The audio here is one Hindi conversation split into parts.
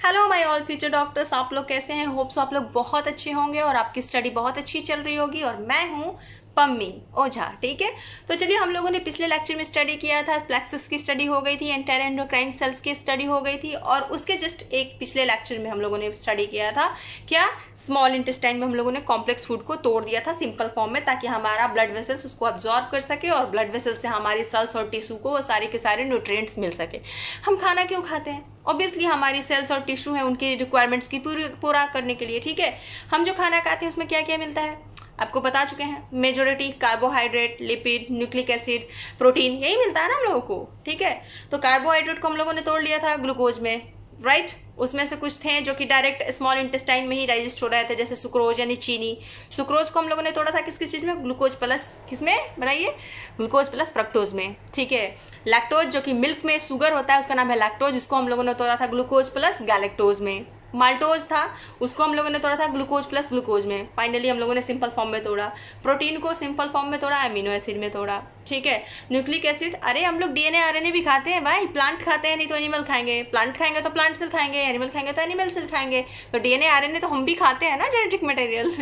Hello my all future doctors, आप लोग कैसे हैं? होप्स आप लोग बहुत अच्छे होंगे और आपकी स्टडी बहुत अच्छी चल रही होगी। और मैं हूँ पम्मी ओझा, ठीक है। तो चलिए, हम लोगों ने पिछले लेक्चर में स्टडी किया था, प्लेक्सस की स्टडी हो गई थी, एंटायर एंडोक्राइन सेल्स की स्टडी हो गई थी, और उसके जस्ट एक पिछले लेक्चर में हम लोगों ने स्टडी किया था क्या, स्मॉल इंटेस्टाइन में हम लोगों ने कॉम्प्लेक्स फूड को तोड़ दिया था सिंपल फॉर्म में, ताकि हमारा ब्लड वेसल्स उसको अब्जॉर्ब कर सके और ब्लड वेसल्स से हमारी सेल्स और टिश्यू को वो सारे के सारे न्यूट्रिएंट्स मिल सके। हम खाना क्यों खाते हैं? ऑब्वियसली हमारी सेल्स और टिश्यू है उनकी रिक्वायरमेंट्स की पूरा करने के लिए, ठीक है। हम जो खाना खाते हैं उसमें क्या क्या मिलता है आपको बता चुके हैं। Majority carbohydrate, lipid, nucleic acid, protein, यही मिलता है ना हम लोगों को, ठीक है। तो कार्बोहाइड्रेट को हम लोगों ने तोड़ लिया था ग्लूकोज में, राइट। उसमें से कुछ थे जो कि डायरेक्ट स्मॉल इंटेस्टाइन में ही डाइजेस्ट हो रहे थे, जैसे सुक्रोज यानी चीनी। सुक्रोज को हम लोगों ने तोड़ा था किस चीज में? ग्लूकोज प्लस किसमें बनाइए? ग्लूकोज प्लस फ्रक्टोज में, ठीक है। लैक्टोज जो कि मिल्क में शुगर होता है उसका नाम है लैक्टोज, जिसको हम लोगों ने तोड़ा था ग्लूकोज प्लस गैलेक्टोज में। माल्टोज था, उसको हम लोगों ने तोड़ा था ग्लूकोज प्लस ग्लूकोज में। फाइनली हम लोगों ने सिंपल फॉर्म में तोड़ा। प्रोटीन को सिंपल फॉर्म में तोड़ा, अमीनो एसिड में तोड़ा, ठीक है। न्यूक्लिक एसिड, अरे हम लोग डीएनए आरएनए भी खाते हैं भाई, प्लांट खाते हैं नहीं तो एनिमल खाएंगे, प्लांट खाएंगे तो प्लांट सेल खाएंगे, एनिमल खाएंगे तो एनिमल सेल खाएंगे। तो डीएनए आरएनए तो हम भी खाते हैं ना, जेनेटिक मटेरियल।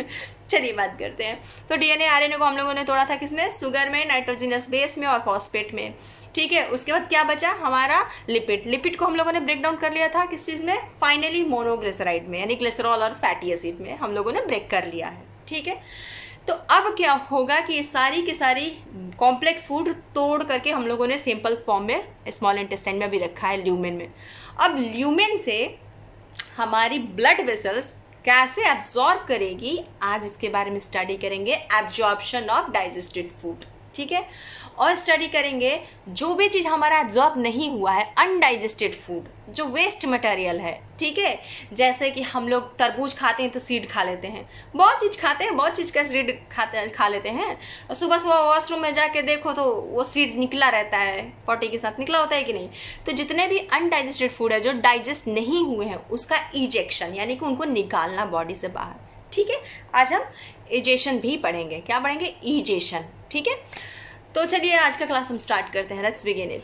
चलिए बात करते हैं। तो डीएनए आरएनए को हम लोगों ने तोड़ा था किसमें? शुगर में, नाइट्रोजनस बेस में और फॉस्फेट में, ठीक है। उसके बाद क्या बचा हमारा? लिपिड। लिपिड को हम लोगों ने ब्रेक डाउन कर लिया था किस चीज में? फाइनली मोनोग्लिसराइड में, यानी ग्लिसरॉल और फैटी एसिड में हम लोगों ने ब्रेक कर लिया है, ठीक है। तो अब क्या होगा कि ये सारी की सारी कॉम्प्लेक्स फूड तोड़ करके हम लोगों ने सिंपल फॉर्म में स्मॉल इंटेस्टाइन में भी रखा है, ल्यूमेन में। अब ल्यूमेन से हमारी ब्लड वेसल्स कैसे एब्जॉर्ब करेगी, आज इसके बारे में स्टडी करेंगे। एब्जॉर्प्शन ऑफ डाइजेस्टेड फूड, ठीक है। और स्टडी करेंगे जो भी चीज हमारा एब्जॉर्ब नहीं हुआ है, अनडाइजेस्टेड फूड, जो वेस्ट मटेरियल है, ठीक है। जैसे कि हम लोग तरबूज खाते हैं तो सीड खा लेते हैं, बहुत चीज खाते हैं, बहुत चीज का सीड खा लेते हैं। और सुबह सुबह वॉशरूम में जाके देखो तो वो सीड निकला रहता है, पॉटी के साथ निकला होता है कि नहीं। तो जितने भी अनडाइजेस्टेड फूड है जो डाइजेस्ट नहीं हुए हैं, उसका इजेक्शन यानी कि उनको निकालना बॉडी से बाहर, ठीक है। आज हम इजेशन भी पढ़ेंगे। क्या पढ़ेंगे? इजेशन, ठीक है। तो चलिए आज का क्लास हम स्टार्ट करते हैं। Let's begin it.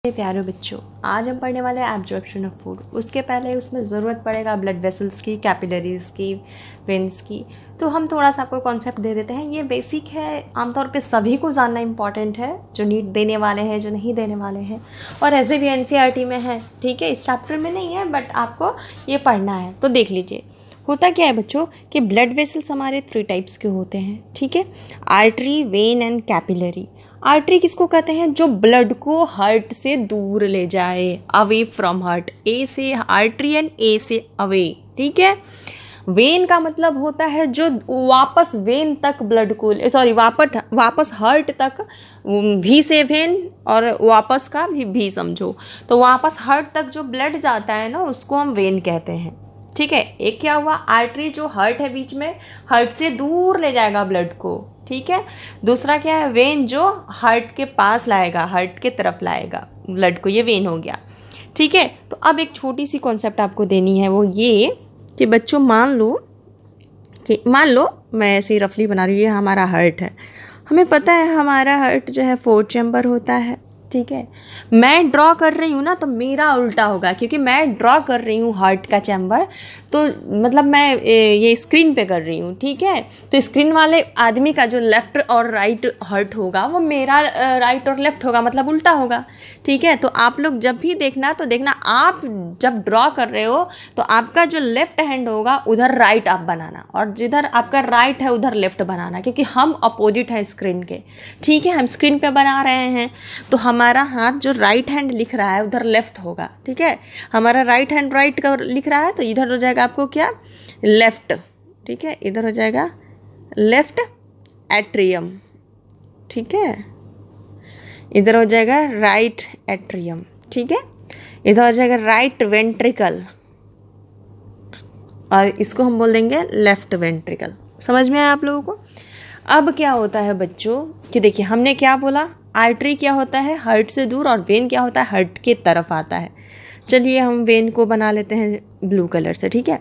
प्यारे बच्चों, आज हम पढ़ने वाले हैं एब्जॉर्प्शन ऑफ फूड। उसके पहले उसमें ज़रूरत पड़ेगा ब्लड वेसल्स की, कैपिलरीज की, वेन्स की। तो हम थोड़ा सा आपको कॉन्सेप्ट दे देते हैं। ये बेसिक है, आमतौर पे सभी को जानना इंपॉर्टेंट है, जो नीट देने वाले हैं, जो नहीं देने वाले हैं, और ऐसे भी एनसीईआरटी में है, ठीक है। इस चैप्टर में नहीं है बट आपको ये पढ़ना है, तो देख लीजिए। होता क्या है बच्चों कि ब्लड वेसल्स हमारे 3 टाइप्स के होते हैं, ठीक है। Artery, when and capillary. Artery किसको कहते हैं? जो ब्लड को हार्ट से दूर ले जाए, अवे फ्रॉम हार्ट। ए से आर्टरी एंड ए से अवे, ठीक है। वेन का मतलब होता है जो वापस वेन तक ब्लड को, सॉरी वापस हार्ट तक, भी से वेन और वापस का भी समझो। तो वापस हार्ट तक जो ब्लड जाता है ना, उसको हम वेन कहते हैं, ठीक है। एक क्या हुआ? आर्टरी, जो हार्ट है बीच में, हार्ट से दूर ले जाएगा ब्लड को, ठीक है। दूसरा क्या है? वेन, जो हार्ट के पास लाएगा, हार्ट के तरफ लाएगा ब्लड को, ये वेन हो गया, ठीक है। तो अब एक छोटी सी कॉन्सेप्ट आपको देनी है, वो ये कि बच्चों मान लो मैं ऐसे ही रफली बना रही हूँ, ये हमारा हार्ट है। हमें पता है हमारा हार्ट जो है 4 चैम्बर होता है, ठीक है। मैं ड्रॉ कर रही हूँ ना, तो मेरा उल्टा होगा, क्योंकि मैं ड्रॉ कर रही हूँ हार्ट का चैम्बर, तो मतलब मैं ये स्क्रीन पे कर रही हूँ, ठीक है। तो स्क्रीन वाले आदमी का जो लेफ्ट और राइट हार्ट होगा, वो मेरा राइट और लेफ्ट होगा, मतलब उल्टा होगा, ठीक है। तो आप लोग जब भी देखना, तो देखना आप जब ड्रॉ कर रहे हो तो आपका जो लेफ्ट हैंड होगा उधर राइट आप बनाना, और जिधर आपका राइट है उधर लेफ्ट बनाना, क्योंकि हम अपोजिट हैं स्क्रीन के, ठीक है। हम स्क्रीन पे बना रहे हैं, तो हमारा हाथ जो राइट हैंड लिख रहा है उधर लेफ्ट होगा, ठीक है। हमारा राइट हैंड राइट का लिख रहा है, तो इधर हो जाएगा आपको क्या? लेफ्ट, ठीक है। इधर हो जाएगा लेफ्ट एट्रियम, ठीक है। इधर हो जाएगा राइट एट्रियम, ठीक है। इधर हो जाएगा राइट वेंट्रिकल, और इसको हम बोल देंगे लेफ्ट वेंट्रिकल। समझ में आया आप लोगों को? अब क्या होता है बच्चों कि देखिए, हमने क्या बोला? आर्टरी क्या होता है? हार्ट से दूर, और वेन क्या होता है? हार्ट के तरफ आता है। चलिए हम वेन को बना लेते हैं ब्लू कलर से, ठीक है।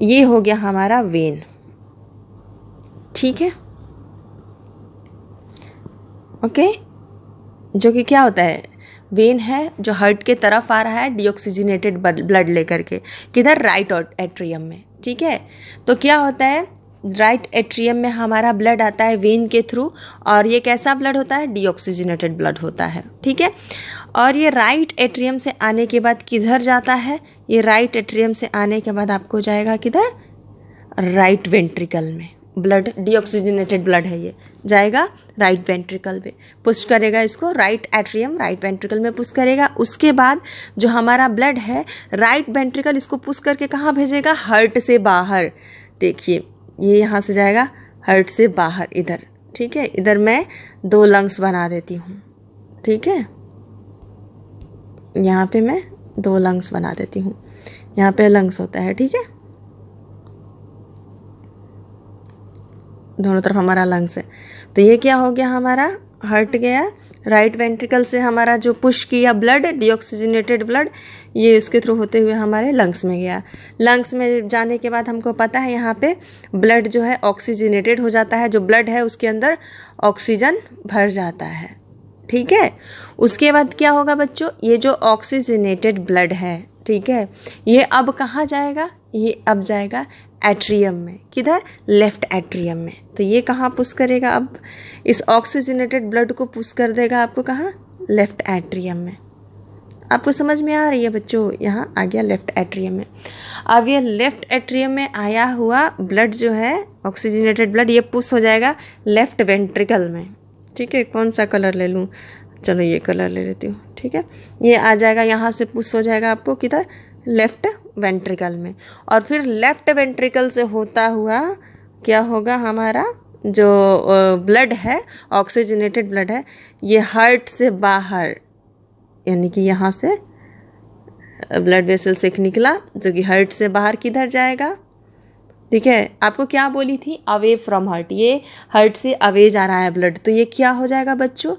ये हो गया हमारा वेन, ठीक है, ओके। जो कि क्या होता है? वेन है जो हार्ट के तरफ आ रहा है डीऑक्सीजनेटेड ब्लड लेकर के, किधर, राइट एट्रियम में। ठीक है, तो क्या होता है, राइट एट्रियम में हमारा ब्लड आता है वेन के थ्रू, और ये कैसा ब्लड होता है, डीऑक्सीजनेटेड ब्लड होता है। ठीक है, और ये राइट एट्रियम से आने के बाद किधर जाता है, ये राइट एट्रियम से आने के बाद आपको जाएगा किधर, राइट वेंट्रिकल में। ब्लड डीऑक्सीजनेटेड ब्लड है, ये जाएगा राइट वेंट्रिकल में, पुश करेगा इसको, राइट एट्रियम राइट वेंट्रिकल में पुश करेगा। उसके बाद जो हमारा ब्लड है राइट वेंट्रिकल इसको पुश करके कहाँ भेजेगा, हार्ट से बाहर। देखिए ये यहाँ से जाएगा हार्ट से बाहर इधर। ठीक है, इधर मैं 2 लंग्स बना देती हूँ। ठीक है, यहाँ पे मैं 2 लंग्स बना देती हूँ, यहाँ पे लंग्स होता है। ठीक है, दोनों तरफ हमारा लंग्स है। तो ये क्या हो गया, हमारा हट गया, राइट वेंट्रिकल से हमारा जो पुश किया ब्लड, डीऑक्सीजनेटेड ब्लड, ये उसके थ्रू होते हुए हमारे लंग्स में गया। लंग्स में जाने के बाद हमको पता है यहाँ पे ब्लड जो है ऑक्सीजनेटेड हो जाता है, जो ब्लड है उसके अंदर ऑक्सीजन भर जाता है। ठीक है, उसके बाद क्या होगा बच्चों, ये जो ऑक्सीजनेटेड ब्लड है, ठीक है, ये अब कहाँ जाएगा, ये अब जाएगा एट्रियम में, किधर, लेफ्ट एट्रियम में। तो ये कहाँ पुश करेगा, अब इस ऑक्सीजनेटेड ब्लड को पुश कर देगा आपको कहाँ, लेफ्ट एट्रियम में। आपको समझ में आ रही है बच्चों, यहाँ आ गया लेफ्ट एट्रियम में। अब ये लेफ्ट एट्रियम में आया हुआ ब्लड जो है ऑक्सीजनेटेड ब्लड, ये पुश हो जाएगा लेफ्ट वेंट्रिकल में। ठीक है, कौन सा कलर ले लूँ, चलो ये कलर ले लेती हूँ। ठीक है, ये आ जाएगा, यहाँ से पुश हो जाएगा आपको किधर, लेफ्ट वेंट्रिकल में। और फिर लेफ्ट वेंट्रिकल से होता हुआ क्या होगा, हमारा जो ब्लड है ऑक्सीजनेटेड ब्लड है, ये हार्ट से बाहर, यानी कि यहाँ से ब्लड वेसल से निकला जो कि हार्ट से बाहर किधर जाएगा। ठीक है, आपको क्या बोली थी, अवे फ्रॉम हार्ट, ये हार्ट से अवे जा रहा है ब्लड, तो ये क्या हो जाएगा बच्चों,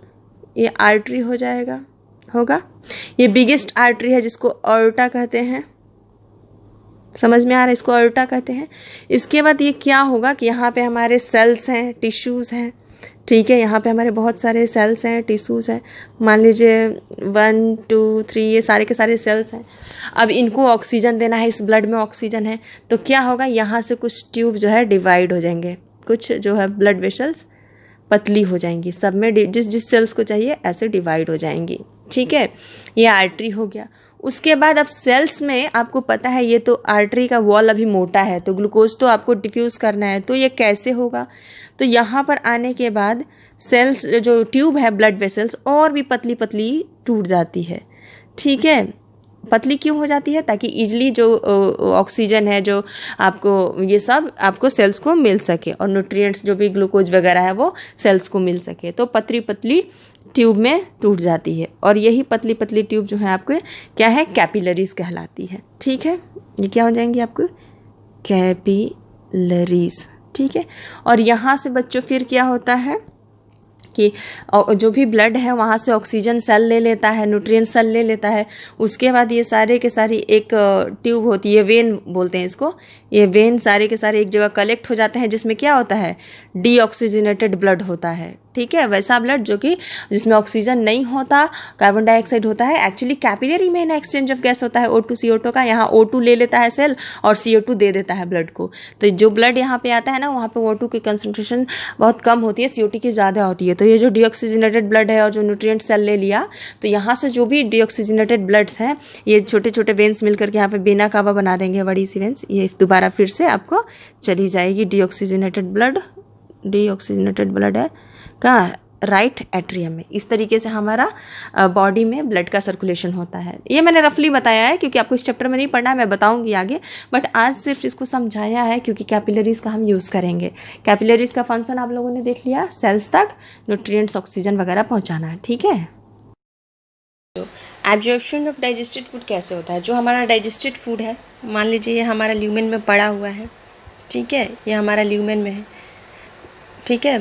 ये आर्टरी हो जाएगा, होगा। ये बिगेस्ट आर्टरी है जिसको ऑर्टा कहते हैं, समझ में आ रहा है, इसको ऑर्टा कहते हैं। इसके बाद ये क्या होगा कि यहाँ पे हमारे सेल्स हैं, टिश्यूज़ हैं। ठीक है, यहाँ पे हमारे बहुत सारे सेल्स हैं, टिश्यूज़ हैं, मान लीजिए 1 2 3, ये सारे के सारे सेल्स हैं। अब इनको ऑक्सीजन देना है, इस ब्लड में ऑक्सीजन है, तो क्या होगा, यहाँ से कुछ ट्यूब जो है डिवाइड हो जाएंगे, कुछ जो है ब्लड वेसल्स पतली हो जाएंगी, सब में जिस जिस सेल्स को चाहिए ऐसे डिवाइड हो जाएंगी। ठीक है, ये आर्टरी हो गया। उसके बाद अब सेल्स में आपको पता है ये तो आर्टरी का वॉल अभी मोटा है, तो ग्लूकोज तो आपको डिफ्यूज़ करना है, तो ये कैसे होगा, तो यहाँ पर आने के बाद सेल्स जो ट्यूब है ब्लड वेसल्स और भी पतली पतली टूट जाती है। ठीक है, पतली क्यों हो जाती है, ताकि इजली जो ऑक्सीजन है जो आपको, ये सब आपको सेल्स को मिल सके, और न्यूट्रिएंट्स जो भी ग्लूकोज वगैरह है वो सेल्स को मिल सके, तो पतली पतली ट्यूब में टूट जाती है। और यही पतली पतली ट्यूब जो है आपको क्या है, कैपिलरीज कहलाती है। ठीक है, ये क्या हो जाएंगी आपको, कैपिलरीज। ठीक है, और यहाँ से बच्चों फिर क्या होता है कि जो भी ब्लड है वहाँ से ऑक्सीजन सेल ले लेता है, न्यूट्रिएंट सेल ले लेता है। उसके बाद ये सारे के सारी एक ट्यूब होती है, वेन बोलते हैं इसको, ये वेन सारे के सारे एक जगह कलेक्ट हो जाते हैं, जिसमें क्या होता है, डीऑक्सीजनेटेड ब्लड होता है। ठीक है, वैसा ब्लड जो कि जिसमें ऑक्सीजन नहीं होता, कार्बन डाइऑक्साइड होता है। एक्चुअली कैपिलरी में ना एक्सचेंज ऑफ गैस होता है O2 CO2 का, यहाँ O2 ले लेता है सेल और CO2 दे देता है ब्लड को। तो जो ब्लड यहाँ पे आता है ना, वहाँ पे O2 की कंसंट्रेशन बहुत कम होती है, CO2 की ज़्यादा होती है। तो ये जो डीऑक्सीजनेटेड ब्लड है और जो न्यूट्रिएंट सेल ले लिया, तो यहाँ से जो भी डीऑक्सीजनेटेड ब्लड्स हैं, ये छोटे छोटे वेन्स मिलकर के यहाँ पे बेना कावा बना देंगे, बड़ी सी वेन्स, ये दोबारा फिर से आपको चली जाएगी डीऑक्सीजनेटेड ब्लड है कहाँ, राइट एट्रियम में। इस तरीके से हमारा बॉडी में ब्लड का सर्कुलेशन होता है। ये मैंने रफली बताया है क्योंकि आपको इस चैप्टर में नहीं पढ़ना है, मैं बताऊंगी आगे, बट आज सिर्फ इसको समझाया है क्योंकि कैपिलरीज का हम यूज़ करेंगे। कैपिलरीज का फंक्शन आप लोगों ने देख लिया, सेल्स तक न्यूट्रिएंट्स ऑक्सीजन वगैरह पहुंचाना है। ठीक है, एब्जॉर्प्शन ऑफ डाइजेस्टेड फूड कैसे होता है, जो हमारा डाइजेस्टेड फूड है, मान लीजिए ये हमारा ल्यूमेन में पड़ा हुआ है। ठीक है, ये हमारा ल्यूमेन में है। ठीक है,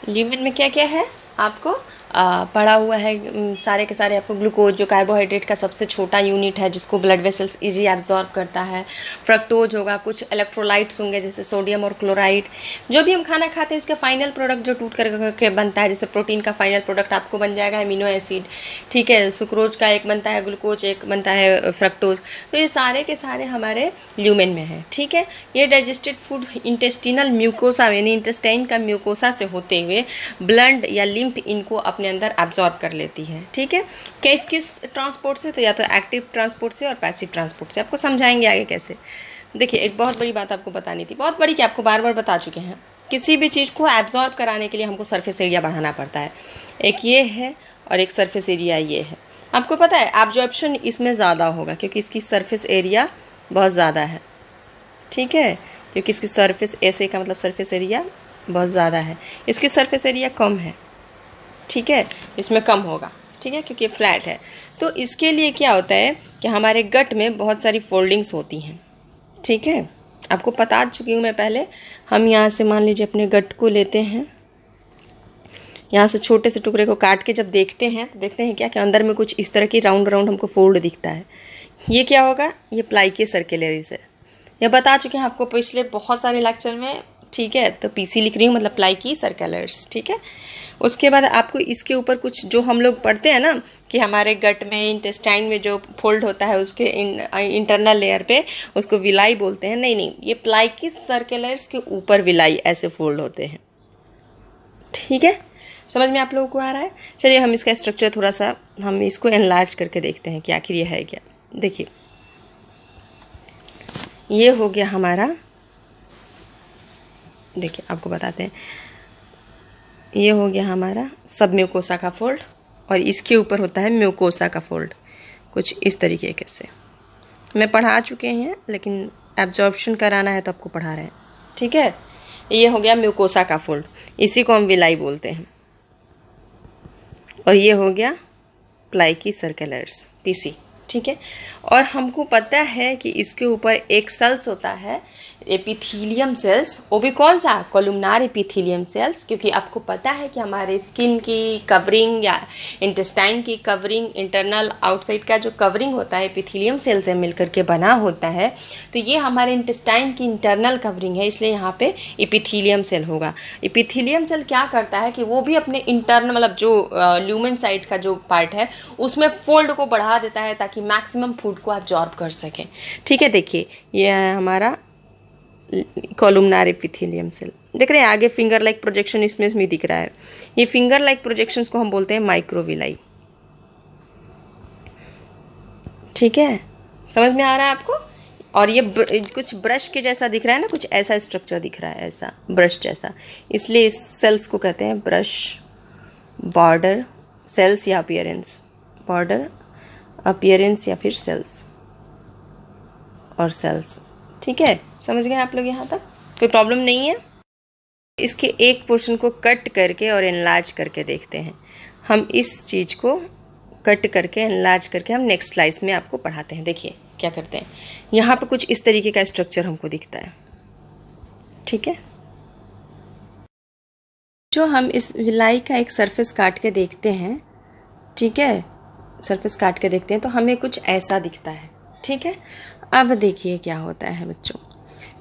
ल्यूमेन में क्या क्या है, आपको पड़ा हुआ है सारे के सारे आपको ग्लूकोज जो कार्बोहाइड्रेट का सबसे छोटा यूनिट है जिसको ब्लड वेसल्स इजी एब्जॉर्ब करता है, फ्रक्टोज होगा, कुछ इलेक्ट्रोलाइट्स होंगे जैसे सोडियम और क्लोराइड। जो भी हम खाना खाते हैं उसका फाइनल प्रोडक्ट जो टूट करके बनता है, जैसे प्रोटीन का फाइनल प्रोडक्ट आपको बन जाएगा अमीनो एसिड, ठीक है, सुक्रोज का एक बनता है ग्लूकोज, एक बनता है फ्रक्टोज। तो ये सारे के सारे हमारे ल्यूमेन में है, ठीक है। ये डाइजेस्टेड फूड इंटेस्टिनल म्यूकोसा यानी इंटेस्टाइन का म्यूकोसा से होते हुए ब्लड या लिम्फ इनको अपने अंदर एब्जॉर्ब कर लेती है, ठीक है। किस किस ट्रांसपोर्ट से, तो या तो एक्टिव ट्रांसपोर्ट से और पैसिव ट्रांसपोर्ट से। आपको समझाएंगे आगे कैसे। देखिए एक बहुत बड़ी बात आपको बतानी थी, बहुत बड़ी, कि आपको बार बार बता चुके हैं, किसी भी चीज़ को एब्जॉर्ब कराने के लिए हमको सरफेस एरिया बढ़ाना पड़ता है। एक ये है और एक सरफेस एरिया ये है। आपको पता है एब्जॉर्प्शन इसमें ज़्यादा होगा क्योंकि इसकी सरफेस एरिया बहुत ज़्यादा है, ठीक है, क्योंकि इसकी सरफेस ऐसे का मतलब सरफेस एरिया बहुत ज़्यादा है, इसकी सरफेस एरिया कम है, ठीक है, इसमें कम होगा, ठीक है, क्योंकि फ्लैट है। तो इसके लिए क्या होता है कि हमारे गट में बहुत सारी फोल्डिंग्स होती हैं, ठीक है, आपको बता चुकी हूँ मैं पहले। हम यहाँ से मान लीजिए अपने गट को लेते हैं, यहाँ से छोटे से टुकड़े को काट के जब देखते हैं तो देखते हैं क्या कि अंदर में कुछ इस तरह की राउंड राउंड हमको फोल्ड दिखता है। ये क्या होगा, ये प्लाइकी सर्कुलरिस है। ये बता चुके हैं आपको पिछले बहुत सारे लेक्चर में, ठीक है। तो पीसी लिख रही हूँ मतलब प्लाइकी सर्कुलरिस, ठीक है। उसके बाद आपको इसके ऊपर कुछ जो हम लोग पढ़ते हैं ना कि हमारे गट में इंटेस्टाइन में जो फोल्ड होता है उसके इंटरनल लेयर पे उसको विलाई बोलते हैं। नहीं, ये प्लाइकी सर्कुलरिस के ऊपर विलाई ऐसे फोल्ड होते हैं, ठीक है। समझ में आप लोगों को आ रहा है। चलिए हम इसका स्ट्रक्चर थोड़ा सा हम इसको एनलार्ज करके देखते हैं कि आखिर ये है क्या। देखिए ये हो गया हमारा, देखिए आपको बताते हैं, ये हो गया हमारा सब म्यूकोसा का फोल्ड और इसके ऊपर होता है म्यूकोसा का फोल्ड, कुछ इस तरीके से। मैं पढ़ा चुके हैं लेकिन एब्जॉर्प्शन कराना है तो आपको पढ़ा रहे हैं, ठीक है। ये हो गया म्यूकोसा का फोल्ड, इसी को हम विलाई बोलते हैं। और ये हो गया प्लाइकी सर्कुलरिस, पीसी, ठीक है। और हमको पता है कि इसके ऊपर एक सेल्स होता है एपिथीलियम सेल्स, वो भी कौन सा, कोलुमनार एपिथीलियम सेल्स, क्योंकि आपको पता है कि हमारे स्किन की कवरिंग या इंटेस्टाइन की कवरिंग, इंटरनल आउटसाइड का जो कवरिंग होता है एपिथीलियम सेल से मिलकर के बना होता है। तो ये हमारे इंटेस्टाइन की इंटरनल कवरिंग है, इसलिए यहाँ पे एपिथीलियम सेल होगा। एपिथीलियम सेल क्या करता है कि वो भी अपने इंटरनल मतलब जो ल्यूमेन साइड का जो पार्ट है उसमें फोल्ड को बढ़ा देता है ताकि मैक्सिमम फूड को एब्जॉर्ब कर सके, ठीक है। देखिए ये है हमारा कोलुमनार एपिथेलियम सेल, देख रहे हैं आगे फिंगर लाइक प्रोजेक्शन इसमें दिख रहा है। ये फिंगर लाइक प्रोजेक्शंस को हम बोलते हैं माइक्रोविलाई, ठीक है, समझ में आ रहा है आपको। और ये कुछ ब्रश के जैसा दिख रहा है ना, कुछ ऐसा स्ट्रक्चर दिख रहा है, ऐसा ब्रश जैसा, इसलिए इस सेल्स को कहते हैं ब्रश बॉर्डर सेल्स या अपीयरेंस, बॉर्डर अपीयरेंस या फिर सेल्स और सेल्स, ठीक है। समझ गए आप लोग यहाँ तक, कोई प्रॉब्लम नहीं है। इसके एक पोर्शन को कट करके और एनलार्ज करके देखते हैं। हम इस चीज़ को कट करके एनलार्ज करके हम नेक्स्ट स्लाइस में आपको पढ़ाते हैं। देखिए क्या करते हैं, यहाँ पे कुछ इस तरीके का स्ट्रक्चर हमको दिखता है, ठीक है। जो हम इस विलाई का एक सरफेस काट के देखते हैं, ठीक है, सरफेस काट के देखते हैं तो हमें कुछ ऐसा दिखता है, ठीक है। अब देखिए क्या होता है बच्चों,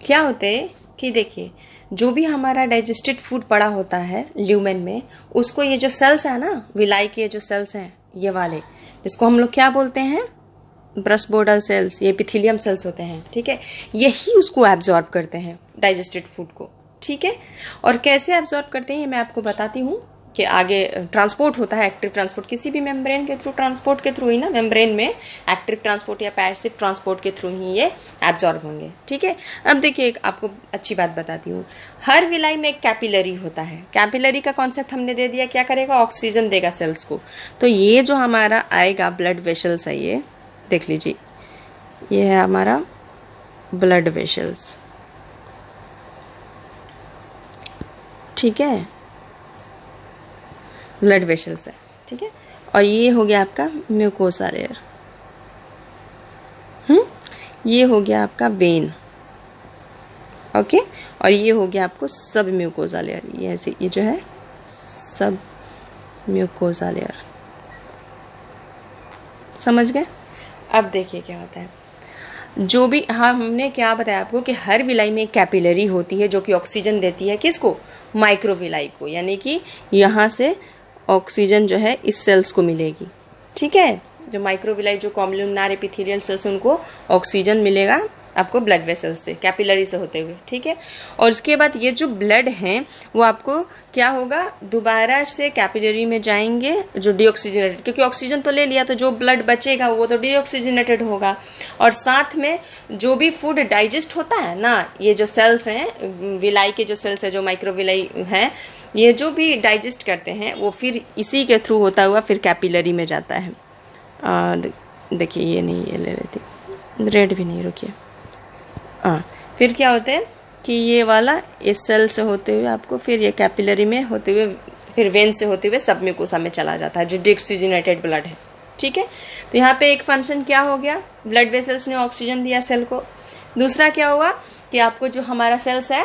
क्या होता है कि देखिए जो भी हमारा डाइजेस्टेड फूड पड़ा होता है ल्यूमेन में, उसको ये जो सेल्स है ना, विलाई के जो सेल्स हैं ये वाले, जिसको हम लोग क्या बोलते हैं, ब्रश बॉर्डर सेल्स, ये एपिथेलियम सेल्स होते हैं, ठीक है। यही उसको एब्जॉर्ब करते हैं डाइजेस्टेड फूड को, ठीक है। और कैसे एब्जॉर्ब करते हैं ये मैं आपको बताती हूँ कि आगे ट्रांसपोर्ट होता है, एक्टिव ट्रांसपोर्ट, किसी भी मेम्ब्रेन के थ्रू, ट्रांसपोर्ट के थ्रू ही ना, मेम्ब्रेन में एक्टिव ट्रांसपोर्ट या पैसिव ट्रांसपोर्ट के थ्रू ही ये एब्जॉर्ब होंगे, ठीक है। अब देखिए एक आपको अच्छी बात बताती हूँ, हर विलाई में एक कैपिलरी होता है। कैपिलरी का कॉन्सेप्ट हमने दे दिया, क्या करेगा, ऑक्सीजन देगा सेल्स को। तो ये जो हमारा आएगा ब्लड वेसल्स है, ये देख लीजिए, ये है हमारा ब्लड वेसल्स, ठीक है, ब्लड वेसल्स है, ठीक है। और ये हो गया आपका म्यूकोसा लेयर, ये हो गया आपका वेन, ओके। और ये हो गया आपको सब म्यूकोसा लेयर, ये ऐसे, ये जो है सब म्यूकोसा लेयर। समझ गए? अब देखिए क्या होता है। जो भी हमने क्या बताया आपको कि हर विलाई में एक कैपिलरी होती है जो कि ऑक्सीजन देती है किसको? माइक्रोविलाई को, यानी कि यहाँ से ऑक्सीजन जो है इस सेल्स को मिलेगी। ठीक है, जो माइक्रोविलाई जो कॉलमनार एपिथेलियल सेल्स उनको ऑक्सीजन मिलेगा आपको ब्लड वेसल से, कैपिलरी से होते हुए। ठीक है, और उसके बाद ये जो ब्लड हैं वो आपको क्या होगा, दोबारा से कैपिलरी में जाएंगे जो डीऑक्सीजनेटेड, क्योंकि ऑक्सीजन तो ले लिया तो जो ब्लड बचेगा वो तो डीऑक्सीजनेटेड होगा। और साथ में जो भी फूड डाइजेस्ट होता है ना, ये जो सेल्स हैं विलाई के जो सेल्स है जो माइक्रोविलाई हैं, ये जो भी डाइजेस्ट करते हैं वो फिर इसी के थ्रू होता हुआ फिर कैपिलरी में जाता है। और देखिए ये नहीं, ये ले लेती, रेड भी नहीं, रुकिए। फिर क्या होता है कि ये वाला इस सेल से होते हुए आपको फिर ये कैपिलरी में होते हुए फिर वेन से होते हुए सबम्यूकोसा में चला जाता है जो डीऑक्सीजनेटेड ब्लड है। ठीक है, तो यहाँ पे एक फंक्शन क्या हो गया, ब्लड वेसल्स ने ऑक्सीजन दिया सेल को। दूसरा क्या हुआ कि आपको जो हमारा सेल्स है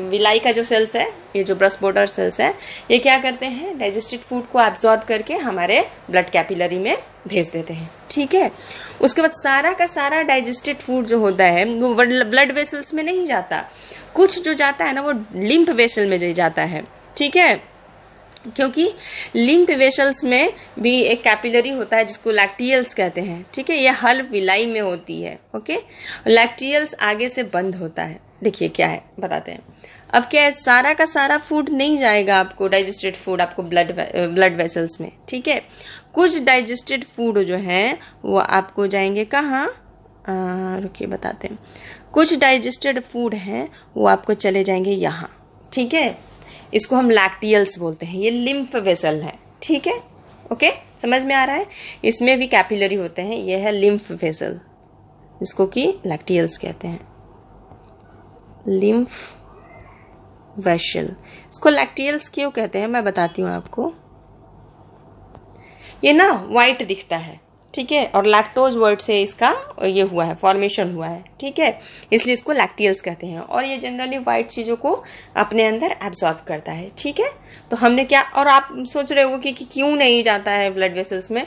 विलाई का जो सेल्स है, ये जो ब्रस्ट बॉर्डर सेल्स है, ये क्या करते हैं, डाइजेस्टेड फूड को एब्जॉर्ब करके हमारे ब्लड कैपिलरी में भेज देते हैं। ठीक है, उसके बाद सारा का सारा डाइजेस्टेड फूड जो होता है वो ब्लड वेसल्स में नहीं जाता, कुछ जो जाता है ना वो लिम्फ वेसल में जाता है। ठीक है, क्योंकि लिम्फ वेसल्स में भी एक कैपिलरी होता है जिसको लैक्टियल्स कहते हैं। ठीक है, ये हर विलाई में होती है। ओके, लैक्टियल्स आगे से बंद होता है। देखिए क्या है बताते हैं। अब क्या है, सारा का सारा फूड नहीं जाएगा आपको, डाइजेस्टेड फूड आपको ब्लड वेसल्स में। ठीक है, कुछ डाइजेस्टेड फूड जो है वो आपको जाएंगे कहाँ, रुकिए बताते हैं। कुछ डाइजेस्टेड फूड हैं वो आपको चले जाएंगे यहाँ। ठीक है, इसको हम लैक्टियल्स बोलते हैं, ये लिम्फ वेसल है। ठीक है, ओके, समझ में आ रहा है। इसमें भी कैपिलरी होते हैं, ये है लिम्फ वेसल जिसको कि लैक्टियल्स कहते हैं, लिम्फ वेसल। इसको लैक्टियल्स क्यों कहते हैं मैं बताती हूँ आपको। ये ना वाइट दिखता है, ठीक है, और लैक्टोज वर्ड से इसका ये हुआ है, फॉर्मेशन हुआ है। ठीक है, इसलिए इसको लैक्टियल्स कहते हैं और ये जनरली वाइट चीज़ों को अपने अंदर एब्जॉर्ब करता है। ठीक है, तो हमने क्या, और आप सोच रहे हो कि क्यों नहीं जाता है ब्लड वेसल्स में।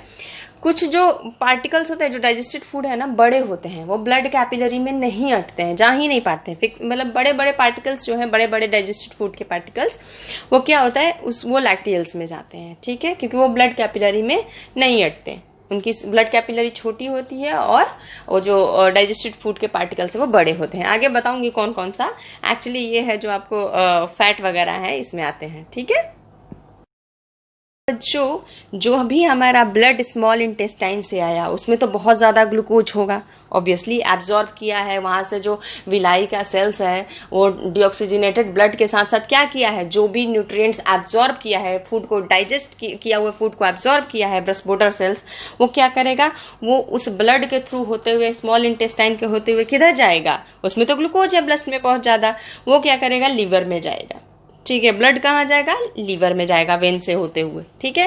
कुछ जो पार्टिकल्स होते हैं जो डाइजेस्टेड फूड है ना बड़े होते हैं, वो ब्लड कैपिलरी में नहीं अटते हैं, जा ही नहीं पाते हैं। फिक्स मतलब बड़े बड़े पार्टिकल्स जो हैं, बड़े बड़े डाइजेस्टेड फूड के पार्टिकल्स, वो क्या होता है वो लैक्टियल्स में जाते हैं। ठीक है, क्योंकि वो ब्लड कैपिलरी में नहीं अटते, उनकी ब्लड कैपिलरी छोटी होती है और वो जो डाइजेस्टेड फूड के पार्टिकल्स है वो बड़े होते हैं। आगे बताऊंगी कौन कौन सा। एक्चुअली ये है जो आपको फैट वगैरह है इसमें आते हैं। ठीक है, जो भी हमारा ब्लड स्मॉल इंटेस्टाइन से आया उसमें तो बहुत ज़्यादा ग्लूकोज होगा, ऑब्वियसली एब्जॉर्ब किया है वहाँ से। जो विलाई का सेल्स है वो डीऑक्सीजनेटेड ब्लड के साथ साथ क्या किया है, जो भी न्यूट्रिएंट्स एब्जॉर्ब किया है, फूड को डाइजेस्ट किया हुए फूड को एब्जॉर्ब किया है ब्रस्ट बॉर्डर सेल्स, वो क्या करेगा, वो उस ब्लड के थ्रू होते हुए स्मॉल इंटेस्टाइन के होते हुए किधर जाएगा, उसमें तो ग्लूकोज है ब्लड में बहुत ज़्यादा, वो क्या करेगा, लीवर में जाएगा। ठीक है, ब्लड कहाँ जाएगा, लीवर में जाएगा वेन से होते हुए। ठीक है,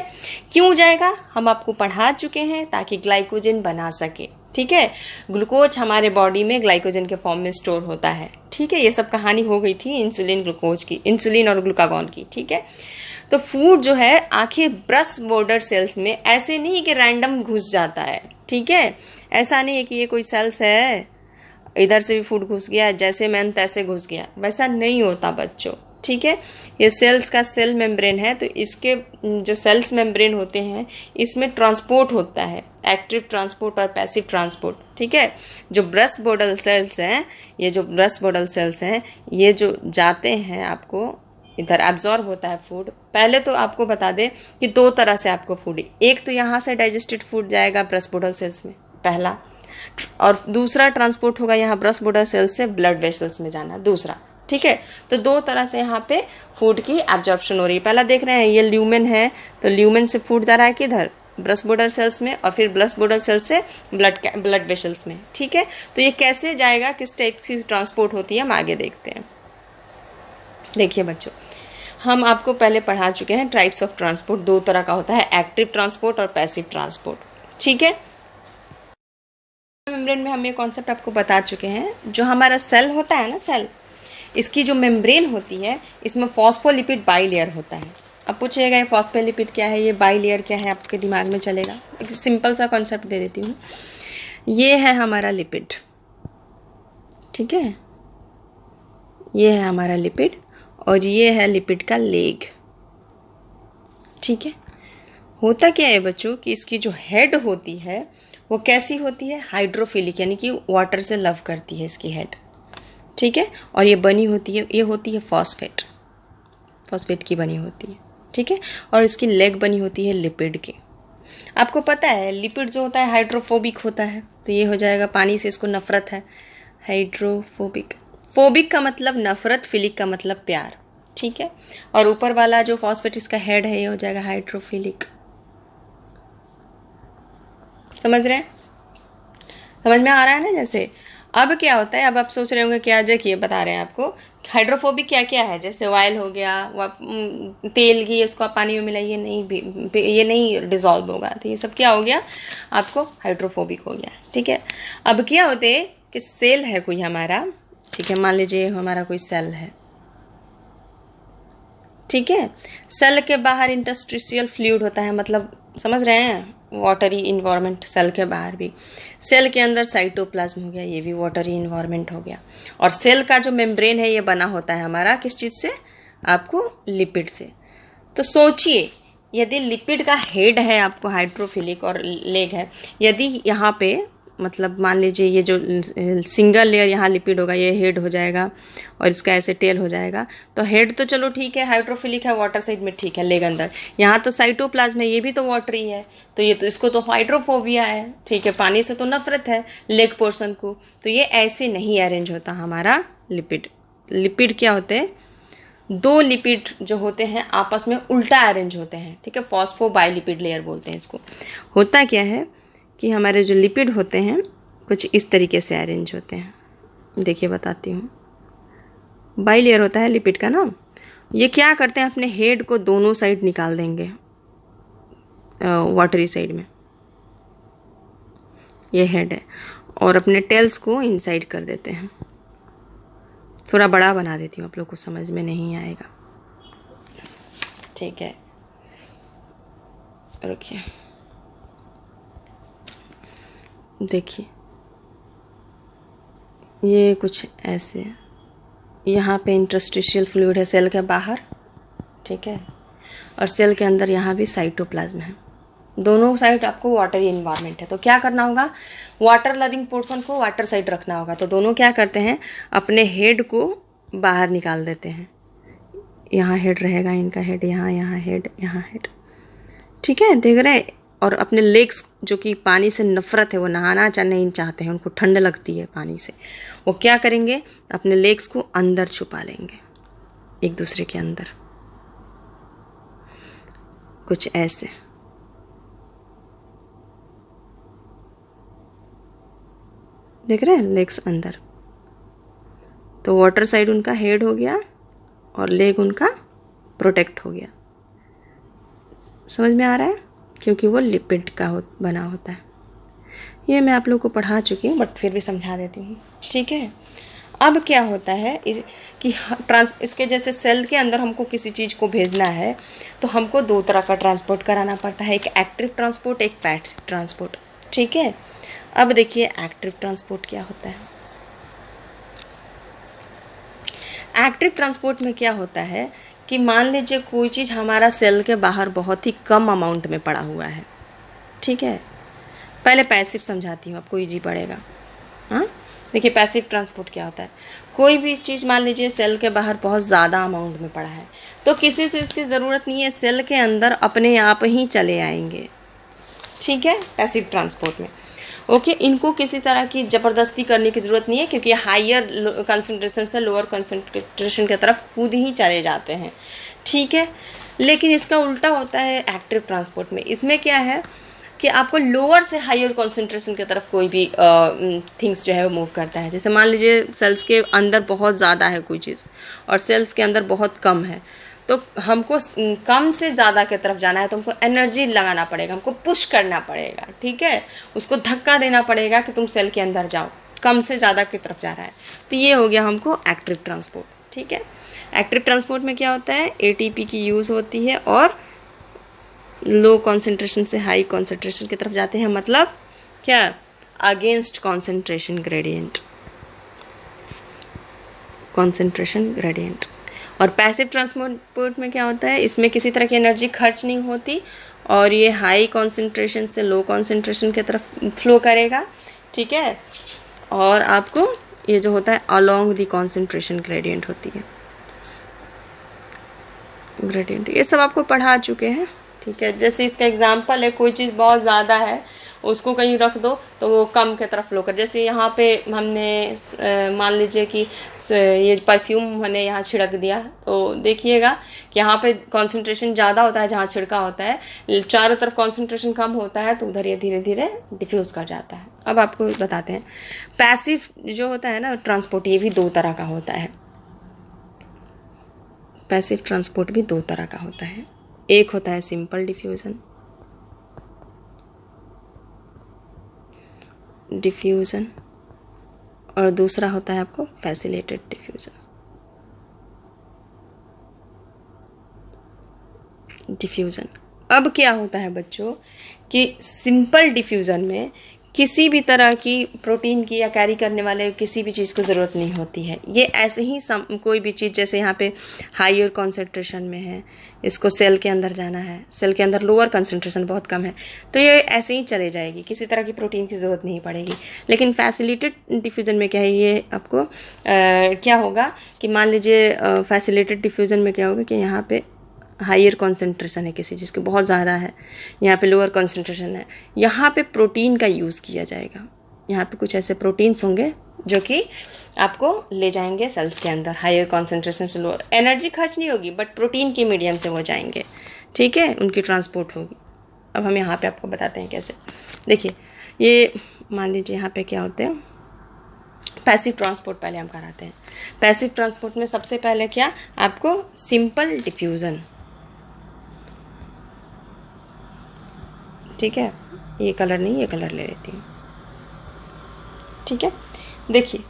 क्यों जाएगा हम आपको पढ़ा चुके हैं, ताकि ग्लाइकोजन बना सके। ठीक है, ग्लूकोज हमारे बॉडी में ग्लाइकोजन के फॉर्म में स्टोर होता है। ठीक है, ये सब कहानी हो गई थी इंसुलिन ग्लूकोज की, इंसुलिन और ग्लूकागॉन की। ठीक है, तो फूड जो है आखिर ब्रस्ट बॉर्डर सेल्स में ऐसे नहीं कि रैंडम घुस जाता है। ठीक है, ऐसा नहीं है कि ये कोई सेल्स है इधर से भी फूड घुस गया, जैसे मैन तैसे घुस गया, वैसा नहीं होता बच्चों। ठीक है, ये सेल्स का सेल मेम्ब्रेन है, तो इसके जो सेल्स मेम्ब्रेन होते हैं इसमें ट्रांसपोर्ट होता है, एक्टिव ट्रांसपोर्ट और पैसिव ट्रांसपोर्ट। ठीक है, जो ब्रस्ट बॉर्डर सेल्स हैं, ये जो ब्रस्ट बॉर्डर सेल्स हैं, ये जो जाते हैं आपको इधर एब्जॉर्ब होता है फूड। पहले तो आपको बता दें कि दो तरह से आपको फूड, एक तो यहाँ से डाइजेस्टेड फूड जाएगा ब्रस्ट बॉर्डर सेल्स में पहला, और दूसरा ट्रांसपोर्ट होगा यहाँ ब्रस्ट बॉर्डर सेल्स से ब्लड वेसल्स में जाना दूसरा। ठीक है, तो दो तरह से यहाँ पे फूड की एब्जॉर्प्शन हो रही है। पहला देख रहे हैं ये ल्यूमेन है, तो ल्यूमेन से फूड जा रहा है किधर, ब्रस्ट बॉर्डर सेल्स में, और फिर ब्रस्ट बॉर्डर सेल्स से ब्लड वेसल्स में। ठीक है, तो ये कैसे जाएगा, किस टाइप की ट्रांसपोर्ट होती है, हम आगे देखते हैं। देखिए बच्चों, हम आपको पहले पढ़ा चुके हैं टाइप्स ऑफ ट्रांसपोर्ट दो तरह का होता है, एक्टिव ट्रांसपोर्ट और पैसिव ट्रांसपोर्ट। ठीक है, मेम्ब्रेन में हम ये कॉन्सेप्ट आपको बता चुके हैं। जो हमारा सेल होता है ना, सेल, इसकी जो मेम्ब्रेन होती है इसमें फॉस्फोलिपिड बाइलेयर होता है। अब पूछिएगा ये फॉस्फेलिपिड क्या है, ये बाइलेयर क्या है, आपके दिमाग में चलेगा। एक सिंपल सा कॉन्सेप्ट दे देती हूँ। ये है हमारा लिपिड, ठीक है, ये है हमारा लिपिड और ये है लिपिड का लेग, ठीक है। होता क्या है बच्चों कि इसकी जो हेड होती है वो कैसी होती है, हाइड्रोफिलिक, यानी कि वाटर से लव करती है इसकी हेड, ठीक है। और ये बनी होती है, ये होती है फॉस्फेट, फॉस्फेट की बनी होती है, ठीक है। और इसकी लेग बनी होती है लिपिड की। आपको पता है लिपिड जो होता है हाइड्रोफोबिक होता है, तो ये हो जाएगा पानी से इसको नफरत है, हाइड्रोफोबिक। फोबिक का मतलब नफरत, फिलिक का मतलब प्यार, ठीक है। और ऊपर वाला जो फॉस्फेट इसका हेड है ये हो जाएगा हाइड्रोफिलिक। समझ रहे हैं, समझ में आ रहा है ना। जैसे अब क्या होता है, अब आप सोच रहे होंगे क्या, देखिए बता रहे हैं आपको हाइड्रोफोबिक क्या क्या है। जैसे ऑयल हो गया, तेल घी, इसको आप पानी में मिलाइए, ये नहीं डिजॉल्व होगा, तो ये सब क्या हो गया, आपको हाइड्रोफोबिक हो गया, ठीक है। अब क्या होते हैं कि सेल है कोई हमारा, ठीक है, मान लीजिए हमारा कोई सेल है, ठीक है। सेल के बाहर इंटरस्टिशियल फ्लूइड होता है, मतलब समझ रहे हैं, वाटरी इन्वायरमेंट। सेल के बाहर भी, सेल के अंदर साइटोप्लाज्म हो गया, ये भी वाटरी इन्वायरमेंट हो गया। और सेल का जो मेम्ब्रेन है ये बना होता है हमारा किस चीज़ से, आपको लिपिड से। तो सोचिए यदि लिपिड का हेड है आपको हाइड्रोफिलिक और लेग है, यदि यहाँ पे मतलब मान लीजिए ये जो सिंगल लेयर यहाँ लिपिड होगा, ये हेड हो जाएगा और इसका ऐसे टेल हो जाएगा, तो हेड तो चलो ठीक है, हाइड्रोफिलिक है, वाटर साइड में ठीक है, लेग अंदर। यहाँ तो साइटोप्लाज्म है, ये भी तो वाटरी है, तो ये तो इसको तो हाइड्रोफोबिया है, ठीक है, पानी से तो नफरत है लेग पोर्शन को। तो ये ऐसे नहीं अरेंज होता हमारा लिपिड। लिपिड क्या होते हैं, दो लिपिड जो होते हैं आपस में उल्टा अरेंज होते हैं, ठीक है, फॉस्फोबाइलिपिड लेयर बोलते हैं इसको। होता क्या है कि हमारे जो लिपिड होते हैं कुछ इस तरीके से अरेंज होते हैं, देखिए बताती हूँ। बाई लेयर होता है लिपिड का ना, ये क्या करते हैं, अपने हेड को दोनों साइड निकाल देंगे, वाटरी साइड में ये हेड है, और अपने टेल्स को इनसाइड कर देते हैं। थोड़ा बड़ा बना देती हूँ, आप लोग को समझ में नहीं आएगा, ठीक है, रुकिए, देखिए ये कुछ ऐसे, यहाँ पे इंटरस्टिशियल फ्लूइड है सेल के बाहर, ठीक है, और सेल के अंदर यहाँ भी साइटोप्लाज्म है। दोनों साइड आपको वाटरी इन्वायरमेंट है, तो क्या करना होगा, वाटर लविंग पोर्शन को वाटर साइड रखना होगा। तो दोनों क्या करते हैं, अपने हेड को बाहर निकाल देते हैं। यहाँ हेड रहेगा, इनका हेड यहाँ, यहाँ हेड, यहाँ हेड, ठीक है, देख रहे हैं। और अपने लेग्स जो कि पानी से नफरत है, वो नहाना नहीं चाहते हैं, उनको ठंड लगती है पानी से, वो क्या करेंगे, अपने लेग्स को अंदर छुपा लेंगे एक दूसरे के अंदर, कुछ ऐसे। देख रहे हैं, लेग्स अंदर। तो वाटर साइड उनका हेड हो गया और लेग उनका प्रोटेक्ट हो गया। समझ में आ रहा है, क्योंकि वो लिपिड का बना होता है। ये मैं आप लोग को पढ़ा चुकी हूँ, बट फिर भी समझा देती हूँ, ठीक है। अब क्या होता है कि इसके जैसे सेल के अंदर हमको किसी चीज़ को भेजना है तो हमको दो तरह का ट्रांसपोर्ट कराना पड़ता है, एक एक्टिव ट्रांसपोर्ट, एक पैसिव ट्रांसपोर्ट, ठीक है। अब देखिए एक्टिव ट्रांसपोर्ट क्या होता है। एक्टिव ट्रांसपोर्ट में क्या होता है कि मान लीजिए कोई चीज़ हमारा सेल के बाहर बहुत ही कम अमाउंट में पड़ा हुआ है, ठीक है। पहले पैसिव समझाती हूँ, आपको इजी पड़ेगा। हाँ, देखिए पैसिव ट्रांसपोर्ट क्या होता है, कोई भी चीज़ मान लीजिए सेल के बाहर बहुत ज़्यादा अमाउंट में पड़ा है, तो किसी से इसकी ज़रूरत नहीं है, सेल के अंदर अपने आप ही चले आएंगे, ठीक है, पैसिव ट्रांसपोर्ट में। ओके, इनको किसी तरह की ज़बरदस्ती करने की ज़रूरत नहीं है, क्योंकि हायर कंसंट्रेशन से लोअर कंसंट्रेशन की तरफ खुद ही चले जाते हैं, ठीक है। लेकिन इसका उल्टा होता है एक्टिव ट्रांसपोर्ट में। इसमें क्या है कि आपको लोअर से हायर कंसंट्रेशन की तरफ कोई भी थिंग्स जो है वो मूव करता है। जैसे मान लीजिए सेल्स के अंदर बहुत ज़्यादा है कोई चीज़ और सेल्स के अंदर बहुत कम है, तो हमको कम से ज़्यादा की तरफ जाना है तो हमको एनर्जी लगाना पड़ेगा, हमको पुश करना पड़ेगा, ठीक है, उसको धक्का देना पड़ेगा कि तुम सेल के अंदर जाओ, कम से ज़्यादा की तरफ जा रहा है। तो ये हो गया हमको एक्टिव ट्रांसपोर्ट, ठीक है। एक्टिव ट्रांसपोर्ट में क्या होता है, एटीपी की यूज़ होती है और लो कॉन्सेंट्रेशन से हाई कॉन्सेंट्रेशन की तरफ जाते हैं, मतलब क्या, against concentration gradient, concentration gradient. और पैसिव ट्रांसपोर्ट में क्या होता है, इसमें किसी तरह की एनर्जी खर्च नहीं होती और ये हाई कॉन्सेंट्रेशन से लो कॉन्सेंट्रेशन की तरफ फ्लो करेगा, ठीक है। और आपको ये जो होता है अलोंग द कॉन्सेंट्रेशन ग्रेडियंट होती है, ग्रेडियंट, ये सब आपको पढ़ा चुके हैं, ठीक है। जैसे इसका एग्जांपल है, कोई चीज़ बहुत ज़्यादा है उसको कहीं रख दो तो वो कम की तरफ फ्लो कर, जैसे यहाँ पे हमने मान लीजिए कि ये परफ्यूम मैंने यहाँ छिड़क दिया, तो देखिएगा कि यहाँ पे कॉन्सेंट्रेशन ज़्यादा होता है जहाँ छिड़का होता है, चारों तरफ कॉन्सेंट्रेशन कम होता है तो उधर ये धीरे धीरे डिफ्यूज़ कर जाता है। अब आपको बताते हैं पैसिव जो होता है ना ट्रांसपोर्ट, ये भी दो तरह का होता है। पैसिव ट्रांसपोर्ट भी दो तरह का होता है, एक होता है सिंपल डिफ्यूज़न, और दूसरा होता है आपको फैसिलिटेड डिफ्यूज़न। अब क्या होता है बच्चों कि सिंपल डिफ्यूज़न में किसी भी तरह की प्रोटीन की या कैरी करने वाले किसी भी चीज़ की ज़रूरत नहीं होती है। ये ऐसे ही कोई भी चीज़, जैसे यहाँ पे हायर कॉन्सेंट्रेशन में है, इसको सेल के अंदर जाना है, सेल के अंदर लोअर कंसंट्रेशन बहुत कम है, तो ये ऐसे ही चले जाएगी, किसी तरह की प्रोटीन की ज़रूरत नहीं पड़ेगी। लेकिन फैसिलिटेड डिफ्यूज़न में क्या है, ये आपको क्या होगा कि मान लीजिए फैसिलिटेड डिफ्यूज़न में क्या होगा कि यहाँ पे हायर कॉन्सेंट्रेशन है किसी चीज़ की, बहुत ज़्यादा है, यहाँ पे लोअर कॉन्सेंट्रेशन है, यहाँ पे प्रोटीन का यूज़ किया जाएगा। यहाँ पे कुछ ऐसे प्रोटीन्स होंगे जो कि आपको ले जाएंगे सेल्स के अंदर, हायर कॉन्सेंट्रेशन से लोअर, एनर्जी खर्च नहीं होगी बट प्रोटीन के मीडियम से वो जाएंगे, ठीक है, उनकी ट्रांसपोर्ट होगी। अब हम यहाँ पे आपको बताते हैं कैसे। देखिए ये मान लीजिए यहाँ पे क्या होते हैं, पैसिव ट्रांसपोर्ट पहले हम कराते हैं। पैसिव ट्रांसपोर्ट में सबसे पहले क्या, आपको सिंपल डिफ्यूज़न, ठीक है, ये कलर नहीं, ये कलर ले लेती हूँ, ठीक है। देखिए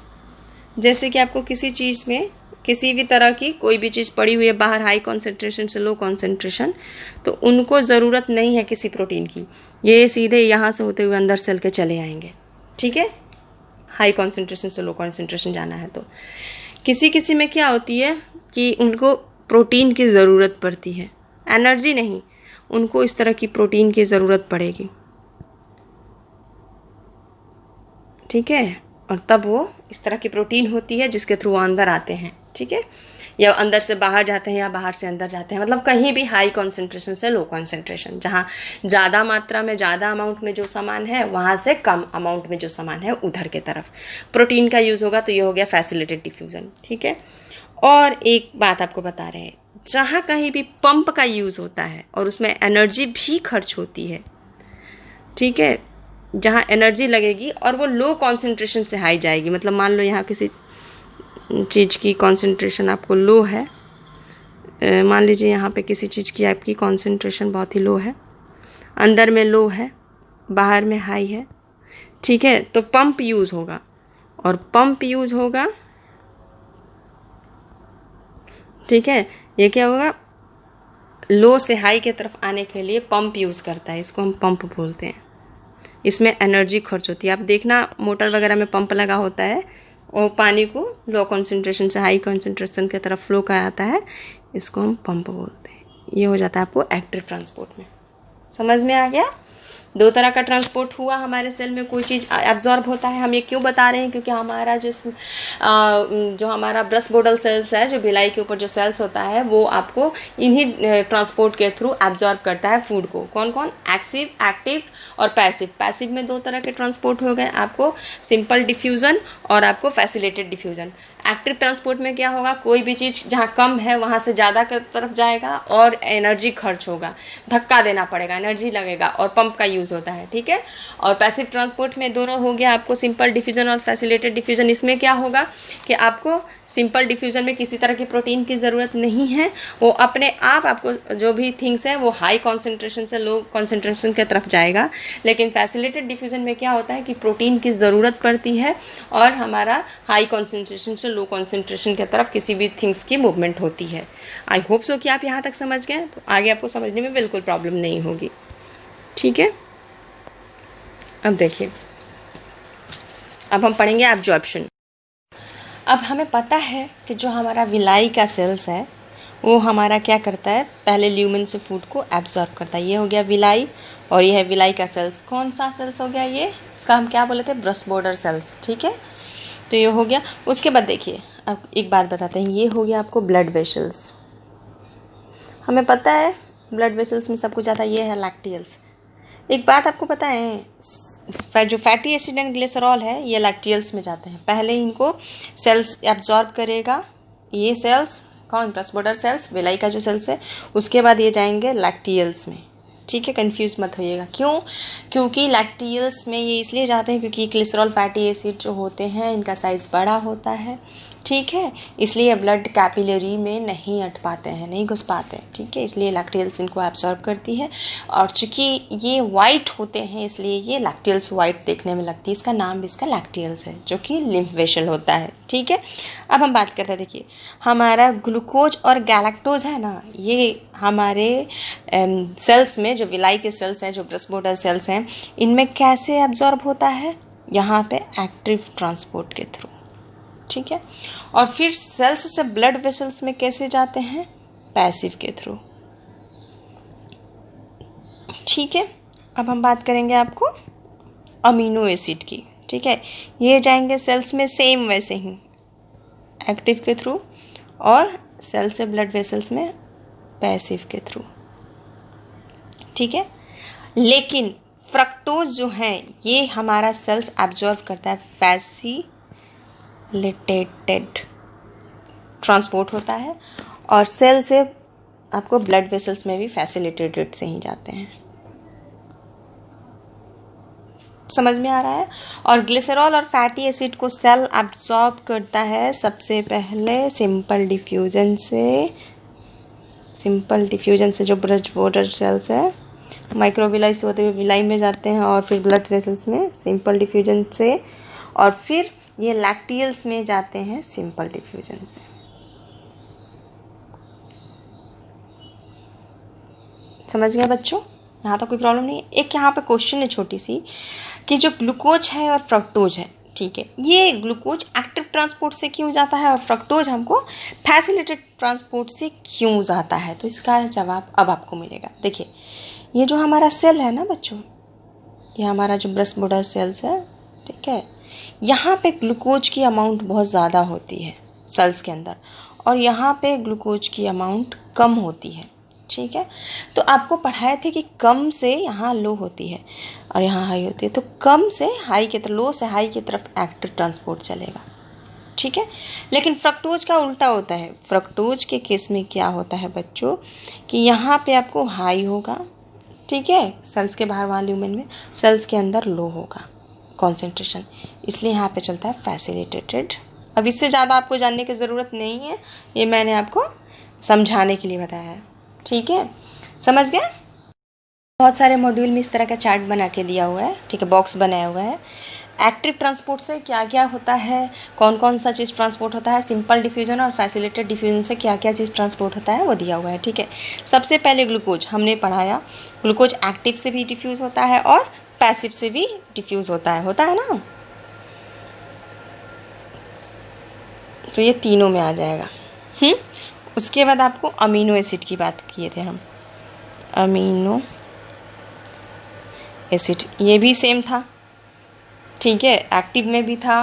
जैसे कि आपको किसी चीज़ में किसी भी तरह की कोई भी चीज़ पड़ी हुई है बाहर, हाई कॉन्सेंट्रेशन से लो कॉन्सेंट्रेशन, तो उनको ज़रूरत नहीं है किसी प्रोटीन की, ये सीधे यहाँ से होते हुए अंदर सेल के चले आएंगे, ठीक है। हाई कॉन्सेंट्रेशन से लो कॉन्सेंट्रेशन जाना है तो किसी किसी में क्या होती है कि उनको प्रोटीन की ज़रूरत पड़ती है, एनर्जी नहीं, उनको इस तरह की प्रोटीन की ज़रूरत पड़ेगी, ठीक है, और तब वो इस तरह की प्रोटीन होती है जिसके थ्रू वो अंदर आते हैं, ठीक है, या अंदर से बाहर जाते हैं या बाहर से अंदर जाते हैं, मतलब कहीं भी हाई कॉन्सेंट्रेशन से लो कॉन्सेंट्रेशन, जहाँ ज़्यादा मात्रा में ज़्यादा अमाउंट में जो सामान है वहाँ से कम अमाउंट में जो सामान है उधर के तरफ प्रोटीन का यूज़ होगा, तो ये हो गया फैसिलिटेड डिफ्यूज़न, ठीक है। और एक बात आपको बता रहे हैं, जहाँ कहीं भी पंप का यूज़ होता है और उसमें एनर्जी भी खर्च होती है, ठीक है, जहाँ एनर्जी लगेगी और वो लो कॉन्सेंट्रेशन से हाई जाएगी, मतलब मान लो यहाँ किसी चीज़ की कॉन्सेंट्रेशन आपको लो है, मान लीजिए यहाँ पे किसी चीज़ की आपकी कॉन्सेंट्रेशन बहुत ही लो है, अंदर में लो है, बाहर में हाई है, ठीक है, तो पंप यूज़ होगा, और पंप यूज़ होगा, ठीक है, ये क्या होगा, लो से हाई की तरफ आने के लिए पंप यूज़ करता है, इसको हम पंप बोलते हैं। इसमें एनर्जी खर्च होती है, आप देखना मोटर वगैरह में पंप लगा होता है, वो पानी को लो कॉन्सेंट्रेशन से हाई कॉन्सेंट्रेशन की तरफ फ्लो कराता है, इसको हम पंप बोलते हैं। ये हो जाता है आपको एक्टिव ट्रांसपोर्ट में। समझ में आ गया? दो तरह का ट्रांसपोर्ट हुआ हमारे सेल में, कोई चीज़ एब्जॉर्ब होता है। हम ये क्यों बता रहे हैं, क्योंकि हमारा जो हमारा ब्रस्ट बोडल सेल्स है, जो भिलाई के ऊपर जो सेल्स होता है, वो आपको इन्हीं ट्रांसपोर्ट के थ्रू एब्जॉर्ब करता है फूड को। कौन कौन? एक्टिव और पैसिव। पैसिव में दो तरह के ट्रांसपोर्ट हो गए, आपको सिंपल डिफ्यूज़न और आपको फैसिलिटेड डिफ्यूज़न। एक्टिव ट्रांसपोर्ट में क्या होगा, कोई भी चीज़ जहाँ कम है वहाँ से ज़्यादा की तरफ जाएगा और एनर्जी खर्च होगा, धक्का देना पड़ेगा, एनर्जी लगेगा और पंप का यूज़ होता है, ठीक है। और पैसिव ट्रांसपोर्ट में दोनों हो गया आपको सिंपल डिफ्यूजन और फैसिलिटेटेड डिफ्यूजन। इसमें क्या होगा कि आपको सिंपल डिफ्यूजन में किसी तरह की प्रोटीन की ज़रूरत नहीं है, वो अपने आप आपको जो भी थिंग्स है वो हाई कॉन्सेंट्रेशन से लो कॉन्सेंट्रेशन की तरफ जाएगा। लेकिन फैसिलिटेटेड डिफ्यूजन में क्या होता है कि प्रोटीन की ज़रूरत पड़ती है और हमारा हाई कॉन्सेंट्रेशन से लो कॉन्सेंट्रेशन की तरफ किसी भी थिंग्स की मूवमेंट होती है। आई होप सो कि आप यहाँ तक समझ गए, तो आगे आपको समझने में बिल्कुल प्रॉब्लम नहीं होगी, ठीक है। अब देखिए, अब हम पढ़ेंगे एब्जॉर्प्शन। अब हमें पता है कि जो हमारा विलाई का सेल्स है वो हमारा क्या करता है, पहले ल्यूमेन से फूड को एब्जॉर्ब करता है। ये हो गया विलाई, और ये है विलाई का सेल्स। कौन सा सेल्स हो गया ये, इसका हम क्या बोले थे, ब्रस्ट बॉर्डर सेल्स, ठीक है। तो ये हो गया। उसके बाद देखिए, अब एक बात बताते हैं, ये हो गया आपको ब्लड वेसल्स। हमें पता है ब्लड वेसल्स में सब कुछ आता है, ये है लैक्टियल्स। एक बात आपको पता है, जो फैटी एसिड एंड ग्लिसरॉल है ये लैक्टियल्स में जाते हैं। पहले इनको सेल्स एब्जॉर्ब करेगा, ये सेल्स कौन, ब्रस्ट बॉर्डर सेल्स, विलाई का जो सेल्स है, उसके बाद ये जाएंगे लैक्टियल्स में, ठीक है। कंफ्यूज मत होइएगा, क्यों, क्योंकि लैक्टियल्स में ये इसलिए जाते हैं क्योंकि ग्लिसरॉल फैटी एसिड जो होते हैं इनका साइज़ बड़ा होता है, ठीक है। इसलिए ब्लड कैपिलरी में नहीं अट पाते हैं, नहीं घुस पाते हैं, ठीक है। इसलिए लैक्टियल्स इनको एब्जॉर्ब करती है। और चूंकि ये वाइट होते हैं इसलिए ये लैक्टियल्स वाइट देखने में लगती है, इसका नाम भी इसका लैक्टियल्स है, जो कि लिम्फ वेसल होता है, ठीक है। अब हम बात करते हैं, देखिए हमारा ग्लूकोज और गैलेक्टोज है ना, ये हमारे सेल्स में, जो विलाई के सेल्स हैं, जो ब्रस्ट बॉर्डर सेल्स हैं, इनमें कैसे एब्जॉर्ब होता है, यहाँ पे एक्टिव ट्रांसपोर्ट के थ्रू, ठीक है। और फिर सेल्स से ब्लड वेसल्स में कैसे जाते हैं, पैसिव के थ्रू, ठीक है। अब हम बात करेंगे आपको अमीनो एसिड की, ठीक है। ये जाएंगे सेल्स में सेम वैसे ही एक्टिव के थ्रू, और सेल से ब्लड वेसल्स में पैसिव के थ्रू, ठीक है। लेकिन फ्रक्टोज जो है ये हमारा सेल्स एब्जॉर्ब करता है, फैसिलिटेटेड ट्रांसपोर्ट होता है, और सेल से आपको ब्लड वेसल्स में भी फैसिलिटेटेड से ही जाते हैं, समझ में आ रहा है। और ग्लिसरॉल और फैटी एसिड को सेल एब्जॉर्ब करता है सबसे पहले सिंपल डिफ्यूजन से, जो ब्रस्ट बॉर्डर सेल्स है माइक्रोविलाई से होते हुए विलाई में जाते हैं, और फिर ब्लड वेसल्स में सिंपल डिफ्यूजन से, और फिर ये लैक्टियल्स में जाते हैं सिंपल डिफ्यूजन से। समझ गया बच्चों, यहाँ तो कोई प्रॉब्लम नहीं है। एक यहाँ पे क्वेश्चन है छोटी सी, कि जो ग्लूकोज है और फ्रक्टोज है, ठीक है, ये ग्लूकोज एक्टिव ट्रांसपोर्ट से क्यों जाता है और फ्रक्टोज हमको फैसिलिटेटेड ट्रांसपोर्ट से क्यों जाता है, तो इसका जवाब अब आपको मिलेगा। देखिए, ये जो हमारा सेल है ना बच्चों, ये हमारा जो ब्रस्ट बॉर्डर सेल्स है, ठीक है, यहाँ पे ग्लूकोज की अमाउंट बहुत ज़्यादा होती है सेल्स के अंदर, और यहाँ पे ग्लूकोज की अमाउंट कम होती है, ठीक है। तो आपको पढ़ाए थे कि कम से यहाँ लो होती है और यहाँ हाई होती है, तो कम से हाई की तरफ, लो से हाई की तरफ एक्टिव ट्रांसपोर्ट चलेगा, ठीक है। लेकिन फ्रक्टोज का उल्टा होता है। फ्रक्टोज के केस में क्या होता है बच्चों, कि यहाँ पे आपको हाई होगा, ठीक है, सेल्स के बाहर वहाँ ल्यूमेन में, सेल्स के अंदर लो होगा कॉन्सेंट्रेशन, इसलिए यहाँ पे चलता है फैसिलिटेटेड। अब इससे ज़्यादा आपको जानने की ज़रूरत नहीं है, ये मैंने आपको समझाने के लिए बताया है, ठीक है, समझ गए। बहुत सारे मॉड्यूल में इस तरह का चार्ट बना के दिया हुआ है, ठीक है, बॉक्स बनाया हुआ है। एक्टिव ट्रांसपोर्ट से क्या क्या होता है, कौन कौन सा चीज़ ट्रांसपोर्ट होता है, सिंपल डिफ्यूजन और फैसिलिटेटेड डिफ्यूजन से क्या क्या चीज़ ट्रांसपोर्ट होता है वो दिया हुआ है, ठीक है। सबसे पहले ग्लूकोज हमने पढ़ाया, ग्लूकोज एक्टिव से भी डिफ्यूज़ होता है और पैसिव से भी डिफ्यूज़ होता है ना, तो ये तीनों में आ जाएगा। उसके बाद आपको अमीनो एसिड की बात किए थे हम, अमीनो एसिड ये भी सेम था, ठीक है, एक्टिव में भी था,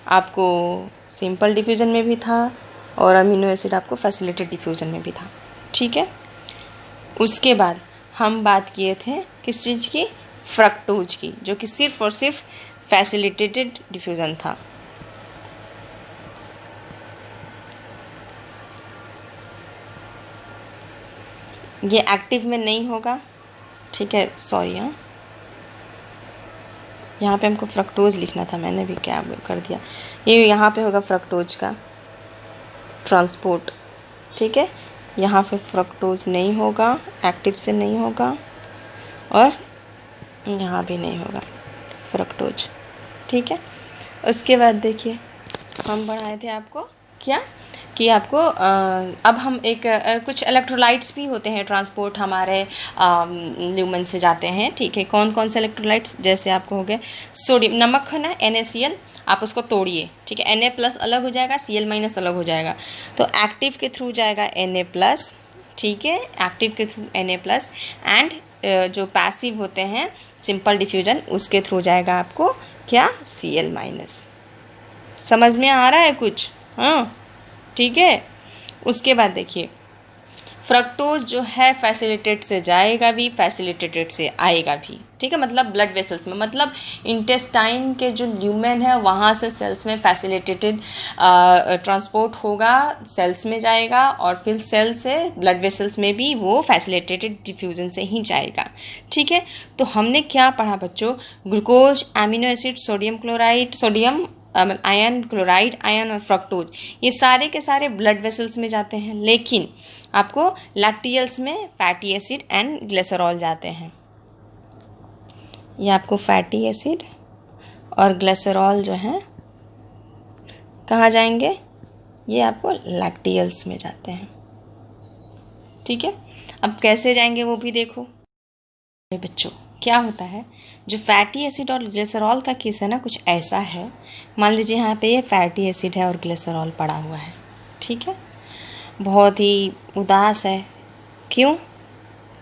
आपको सिंपल डिफ्यूजन में भी था, और अमीनो एसिड आपको फैसिलिटेटेड डिफ्यूजन में भी था, ठीक है। उसके बाद हम बात किए थे किस चीज़ की, फ्रक्टोज की, जो कि सिर्फ और सिर्फ फैसिलिटेटेड डिफ्यूजन था। ये एक्टिव में नहीं होगा, ठीक है, सॉरी, हाँ यहाँ पे हमको फ्रक्टोज लिखना था, मैंने भी क्या कर दिया। ये यहाँ पे होगा फ्रक्टोज का ट्रांसपोर्ट, ठीक है। यहाँ पे फ्रक्टोज नहीं होगा, एक्टिव से नहीं होगा, और यहाँ भी नहीं होगा फ्रक्टोज, ठीक है। उसके बाद देखिए हम पढ़ाए थे आपको क्या कि आपको अब हम कुछ इलेक्ट्रोलाइट्स भी होते हैं ट्रांसपोर्ट हमारे ल्यूमेन से जाते हैं, ठीक है। कौन कौन से इलेक्ट्रोलाइट्स, जैसे आपको हो गए सोडियम, नमक है ना NaCl, आप उसको तोड़िए, ठीक है। Na+ अलग हो जाएगा, Cl- अलग हो जाएगा, तो एक्टिव के थ्रू जाएगा Na+, ठीक है, एक्टिव के थ्रू Na+, एंड जो पैसिव होते हैं सिंपल डिफ्यूजन उसके थ्रू जाएगा आपको क्या, Cl-। समझ में आ रहा है कुछ? हाँ, ठीक है। उसके बाद देखिए फ्रक्टोज जो है फैसिलिटेट से जाएगा भी, फैसिलिटेटेड से आएगा भी, ठीक है। मतलब ब्लड वेसल्स में, मतलब इंटेस्टाइन के जो ल्यूमेन है वहाँ से सेल्स में फैसिलिटेटेड ट्रांसपोर्ट होगा, सेल्स में जाएगा, और फिर सेल से ब्लड वेसल्स में भी वो फैसिलिटेटेड डिफ्यूजन से ही जाएगा, ठीक है। तो हमने क्या पढ़ा बच्चों, glucose, amino acid, sodium chloride, sodium ion, chloride ion और फ्रक्टोज, ये सारे के सारे ब्लड वेसल्स में जाते हैं, लेकिन आपको लैक्टियल्स में फैटी एसिड एंड ग्लिसरॉल जाते हैं। ये आपको फैटी एसिड और ग्लिसरॉल जो हैं कहाँ जाएंगे, ये आपको लैक्टियल्स में जाते हैं, ठीक है। अब कैसे जाएंगे वो भी देखो बच्चों। क्या होता है, जो फैटी एसिड और ग्लिसरॉल का केस है ना, कुछ ऐसा है, मान लीजिए यहाँ पे ये फैटी एसिड है और ग्लिसरॉल पड़ा हुआ है, ठीक है। बहुत ही उदास है, क्यों?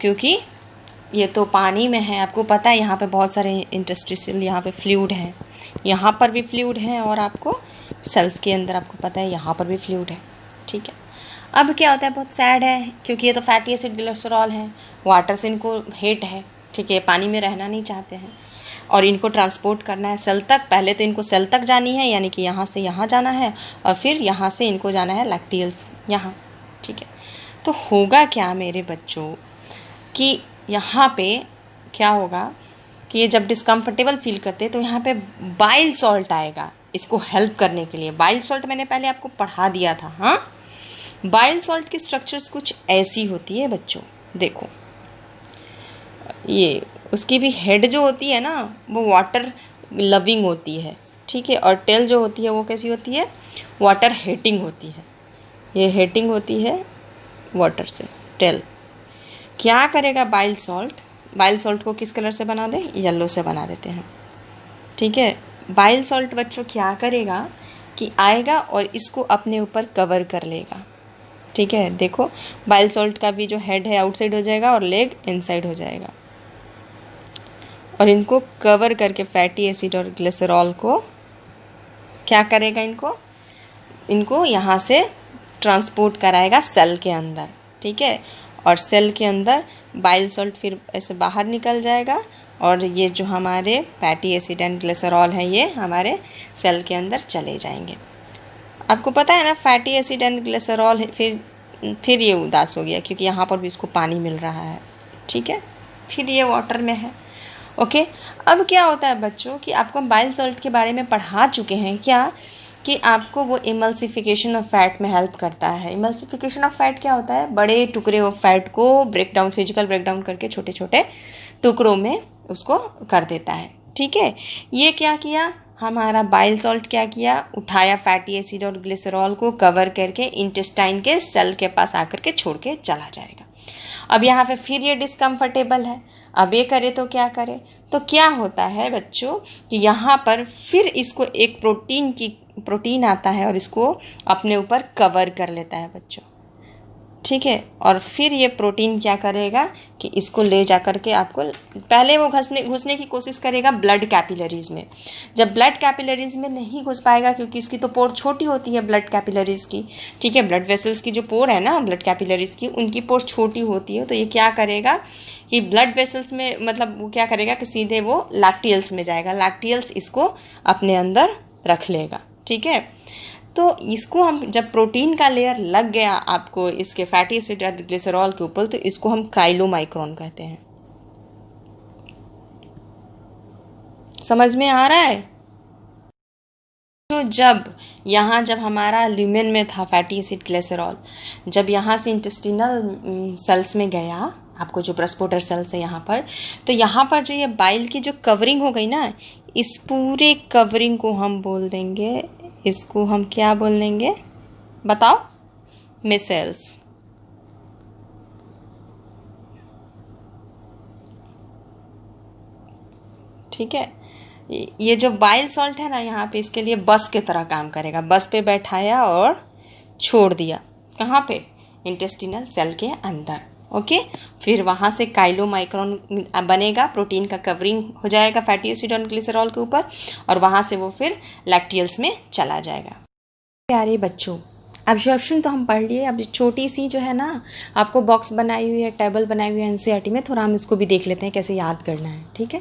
क्योंकि ये तो पानी में है, आपको पता है यहाँ पे बहुत सारे इंटरस्टिशियल यहाँ पे फ्लूइड हैं, यहाँ पर भी फ्लूइड है, और आपको सेल्स के अंदर आपको पता है यहाँ पर भी फ्लूइड है, ठीक है। अब क्या होता है, बहुत सैड है, क्योंकि ये तो फैटी एसिड ग्लिसरॉल है, वाटर से इनको हेट है, ठीक है, पानी में रहना नहीं चाहते हैं, और इनको ट्रांसपोर्ट करना है सेल तक। पहले तो इनको सेल तक जानी है, यानी कि यहाँ से यहाँ जाना है, और फिर यहाँ से इनको जाना है लैक्टियल्स यहाँ, ठीक है। तो होगा क्या मेरे बच्चों कि यहाँ पे क्या होगा कि ये जब डिस्कम्फर्टेबल फील करते हैं तो यहाँ पे बाइल सॉल्ट आएगा इसको हेल्प करने के लिए। बाइल सॉल्ट मैंने पहले आपको पढ़ा दिया था, हाँ। बाइल सॉल्ट की स्ट्रक्चर्स कुछ ऐसी होती है बच्चों, देखो ये उसकी भी हेड जो होती है ना वो वाटर लविंग होती है, ठीक है, और टेल जो होती है वो कैसी होती है, वाटर हेटिंग होती है। ये हेटिंग होती है वाटर से, टेल। क्या करेगा बाइल सॉल्ट, बाइल सॉल्ट को किस कलर से बना दे, येलो से बना देते हैं, ठीक है। बाइल सॉल्ट बच्चों क्या करेगा कि आएगा और इसको अपने ऊपर कवर कर लेगा, ठीक है। देखो बाइल सॉल्ट का भी जो हेड है आउटसाइड हो जाएगा और लेग इनसाइड हो जाएगा, और इनको कवर करके फैटी एसिड और ग्लिसरॉल को क्या करेगा, इनको यहाँ से ट्रांसपोर्ट कराएगा सेल के अंदर, ठीक है। और सेल के अंदर बाइल सॉल्ट फिर ऐसे बाहर निकल जाएगा, और ये जो हमारे फैटी एसिड एंड ग्लिसरॉल हैं ये हमारे सेल के अंदर चले जाएंगे। आपको पता है ना फैटी एसिड एंड ग्लिसरॉल फिर ये उदास हो गया क्योंकि यहाँ पर भी इसको पानी मिल रहा है, ठीक है, फिर ये वाटर में है, ओके। अब क्या होता है बच्चों कि आपको हम बाइल सॉल्ट के बारे में पढ़ा चुके हैं क्या, कि आपको वो इमल्सिफिकेशन ऑफ फैट में हेल्प करता है। इमल्सिफिकेशन ऑफ फैट क्या होता है, बड़े टुकड़े ऑफ फैट को ब्रेकडाउन, फिजिकल ब्रेकडाउन करके छोटे छोटे टुकड़ों में उसको कर देता है, ठीक है। ये क्या किया हमारा बाइल सॉल्ट, क्या किया, उठाया फैटी एसिड और ग्लिसरॉल को कवर करके इंटेस्टाइन के सेल के पास आकर के छोड़ के चला जाएगा। अब यहाँ पे फिर ये डिस्कम्फर्टेबल है, अब ये करे तो क्या करे, तो क्या होता है बच्चों कि यहाँ पर फिर इसको एक प्रोटीन आता है और इसको अपने ऊपर कवर कर लेता है बच्चों, ठीक है। और फिर ये प्रोटीन क्या करेगा कि इसको ले जा कर के आपको, पहले वो घुसने की कोशिश करेगा ब्लड कैपिलरीज में। जब ब्लड कैपिलरीज में नहीं घुस पाएगा क्योंकि इसकी तो पोर छोटी होती है ब्लड कैपिलरीज की, ठीक है, ब्लड वेसल्स की जो पोर है ना ब्लड कैपिलरीज की, उनकी पोर छोटी होती है, तो ये क्या करेगा कि ब्लड वेसल्स में, मतलब वो क्या करेगा कि सीधे वो लैक्टियल्स में जाएगा, लैक्टियल्स इसको अपने अंदर रख लेगा, ठीक है। तो इसको हम जब प्रोटीन का लेयर लग गया आपको इसके फैटी एसिड या ग्लिसरॉल के ऊपर, तो इसको हम काइलोमाइक्रोन कहते हैं, समझ में आ रहा है? तो जब हमारा ल्यूमेन में था फैटी एसिड ग्लिसरॉल, जब यहाँ से इंटेस्टिनल सेल्स में गया, आपको जो प्रस्पोटर सेल्स है यहाँ पर, तो यहाँ पर जो ये बाइल की जो कवरिंग हो गई ना, इस पूरे कवरिंग को हम बोल देंगे, इसको हम क्या बोल देंगे बताओ? मिसेल्स। ठीक है, ये जो बाइल सॉल्ट है ना यहाँ पे, इसके लिए बस की तरह काम करेगा। बस पे बैठाया और छोड़ दिया, कहाँ पे? इंटेस्टिनल सेल के अंदर। ओके, फिर वहाँ से काइलोमाइक्रोन बनेगा, प्रोटीन का कवरिंग हो जाएगा फैटी एसिड और ग्लिसरॉल के ऊपर, और वहाँ से वो फिर लैक्टियल्स में चला जाएगा। प्यारे बच्चों, एब्जॉर्प्शन तो हम पढ़ लिए। अब छोटी सी जो है ना, आपको बॉक्स बनाई हुई है, टेबल बनाई हुई है एनसीईआरटी में, थोड़ा हम इसको भी देख लेते हैं कैसे याद करना है। ठीक है,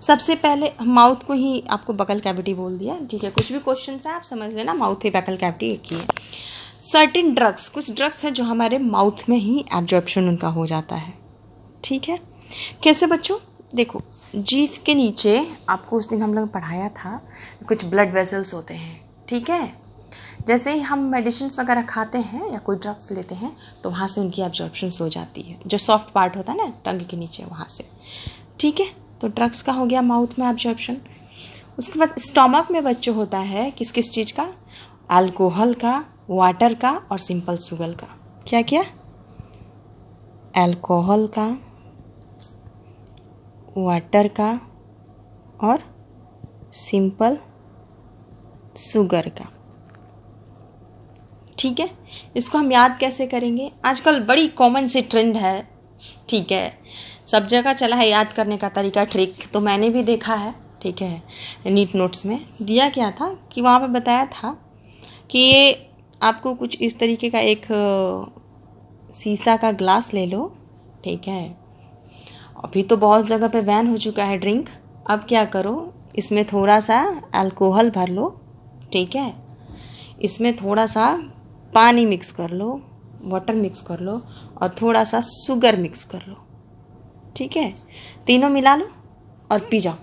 सबसे पहले माउथ को ही आपको बकल कैविटी बोल दिया। ठीक है, कुछ भी क्वेश्चन है आप समझ लेना, माउथ ही बकल कैविटी एक ही है। सर्टेन ड्रग्स, कुछ ड्रग्स हैं जो हमारे माउथ में ही एब्जॉर्प्शन उनका हो जाता है। ठीक है, कैसे बच्चों? देखो, जीभ के नीचे आपको उस दिन हम लोग पढ़ाया था, कुछ ब्लड वेसल्स होते हैं। ठीक है, जैसे ही हम मेडिसिन वगैरह खाते हैं या कोई ड्रग्स लेते हैं तो वहाँ से उनकी एब्जॉर्प्शन हो जाती है, जो सॉफ्ट पार्ट होता है ना टंग के नीचे, वहाँ से। ठीक है, तो ड्रग्स का हो गया माउथ में एब्जॉर्प्शन। उसके बाद स्टमक में बच्चों होता है किस किस चीज़ का? अल्कोहल का, वाटर का और सिंपल शुगर का। क्या क्या? अल्कोहल का, वाटर का और सिंपल शुगर का। ठीक है, इसको हम याद कैसे करेंगे? आजकल बड़ी कॉमन सी ट्रेंड है। ठीक है, सब जगह चला है याद करने का तरीका, ट्रिक, तो मैंने भी देखा है। ठीक है, नीट नोट्स में दिया क्या था कि वहाँ पे बताया था कि ये आपको कुछ इस तरीके का एक शीशा का ग्लास ले लो। ठीक है, अभी तो बहुत जगह पे बैन हो चुका है ड्रिंक। अब क्या करो, इसमें थोड़ा सा अल्कोहल भर लो। ठीक है, इसमें थोड़ा सा पानी मिक्स कर लो, वाटर मिक्स कर लो और थोड़ा सा शुगर मिक्स कर लो। ठीक है, तीनों मिला लो और पी जाओ।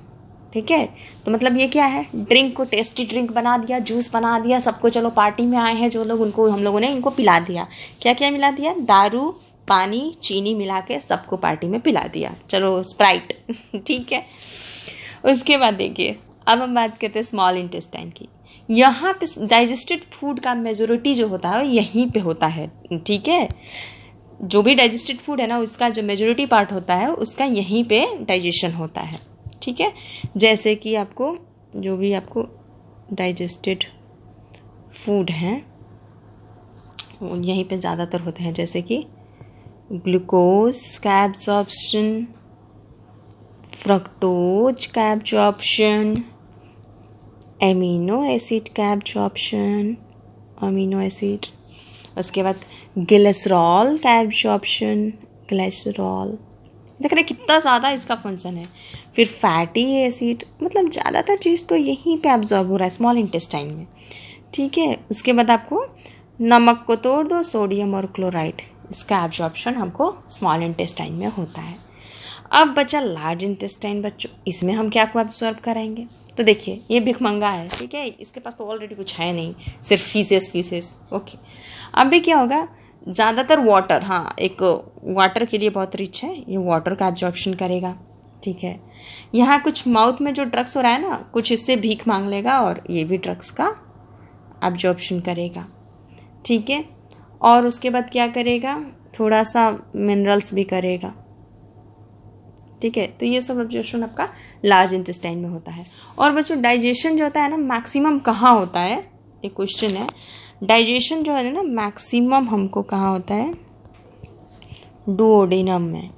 ठीक है, तो मतलब ये क्या है? ड्रिंक को टेस्टी ड्रिंक बना दिया, जूस बना दिया सबको। चलो पार्टी में आए हैं जो लोग, उनको हम लोगों ने इनको पिला दिया। क्या क्या मिला दिया? दारू, पानी, चीनी मिला के सबको पार्टी में पिला दिया। चलो स्प्राइट। ठीक है, उसके बाद देखिए, अब हम बात करते हैं स्मॉल इंटेस्टाइन की। यहाँ पे डाइजेस्टेड फूड का मेजोरिटी जो होता है यहीं पे होता है। ठीक है, जो भी डाइजेस्टेड फूड है ना, उसका जो मेजोरिटी पार्ट होता है उसका यहीं पे डाइजेशन होता है। ठीक है, जैसे कि आपको जो भी आपको डाइजेस्टेड फूड हैं वो यहीं पे ज़्यादातर होते हैं, जैसे कि ग्लूकोज का एब्जॉर्प्शन, फ्रक्टोज का एब्जॉर्प्शन, एमिनो एसिड का एब्जॉर्प्शन, अमीनो एसिड, उसके बाद ग्लिसरॉल का एब्जॉर्प्शन, ग्लिसरॉल। देख रहे कितना ज़्यादा इसका फंक्शन है। फिर फैटी एसिड, मतलब ज़्यादातर चीज़ तो यहीं पे एब्जॉर्ब हो रहा है स्मॉल इंटेस्टाइन में। ठीक है, उसके बाद आपको नमक को तोड़ दो, सोडियम और क्लोराइड, इसका एब्जॉर्प्शन हमको स्मॉल इंटेस्टाइन में होता है। अब बचा लार्ज इंटेस्टाइन बच्चों, इसमें हम क्या को एब्जॉर्ब करेंगे? तो देखिए, ये भिखमंगा है। ठीक है, इसके पास तो ऑलरेडी कुछ है नहीं, सिर्फ फीसेस। ओके, अब भी क्या होगा? ज़्यादातर वाटर, हाँ, एक वाटर के लिए बहुत रिच है, ये वाटर का एब्जॉर्प्शन करेगा। ठीक है, यहाँ कुछ माउथ में जो ड्रग्स हो रहा है ना, कुछ इससे भीख मांग लेगा और ये भी ड्रग्स का एब्जॉर्प्शन करेगा। ठीक है, और उसके बाद क्या करेगा? थोड़ा सा मिनरल्स भी करेगा। ठीक है, तो ये सब एब्जॉर्प्शन आपका लार्ज इंटेस्टाइन में होता है। और बच्चों, डाइजेशन जो होता है ना, मैक्सिमम कहाँ होता है? एक क्वेश्चन है, डाइजेशन जो है ना मैक्सिमम हमको कहाँ होता है? डुओडेनम में।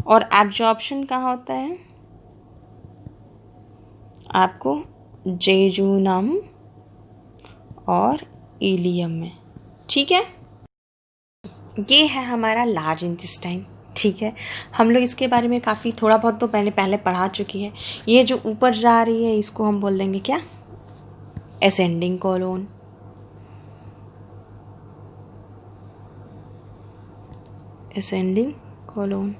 और एब्जॉर्प्शन कहाँ होता है? आपको जेजुनम और इलियम में। ठीक है, ये है हमारा लार्ज इंटेस्टाइन। ठीक है, हम लोग इसके बारे में काफ़ी थोड़ा बहुत तो पहले पढ़ा चुकी है। ये जो ऊपर जा रही है इसको हम बोल देंगे क्या? Ascending colon. Ascending colon.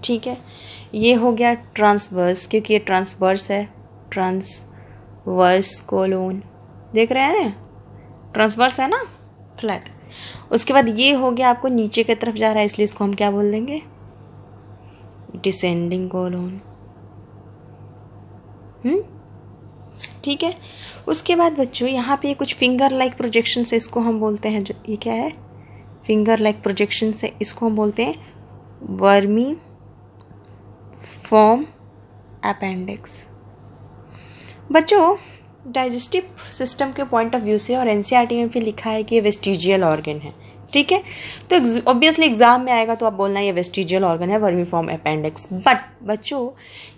ठीक है। ये हो गया ट्रांसवर्स, क्योंकि ये ट्रांसवर्स है, ट्रांसवर्स कोलोन, देख रहे हैं ट्रांसवर्स है ना, फ्लैट। उसके बाद ये हो गया आपको नीचे की तरफ जा रहा है, इसलिए इसको हम क्या बोल देंगे, डिसेंडिंग कोलोन। ठीक है। उसके बाद बच्चों यहाँ पे कुछ फिंगर लाइक प्रोजेक्शन से इसको हम बोलते हैं, जो ये क्या है, फिंगर लाइक प्रोजेक्शन से इसको हम बोलते हैं वर्मी फॉर्म अपेंडिक्स। बच्चों डाइजेस्टिव सिस्टम के पॉइंट ऑफ व्यू से और एनसीईआरटी में भी लिखा है कि ये वेस्टिजियल ऑर्गन है, ठीक है। तो ऑब्वियसली एग्जाम में आएगा तो आप बोलना ये वेस्टिजियल ऑर्गन है, वर्मीफॉर्म अपेंडिक्स। बट बच्चों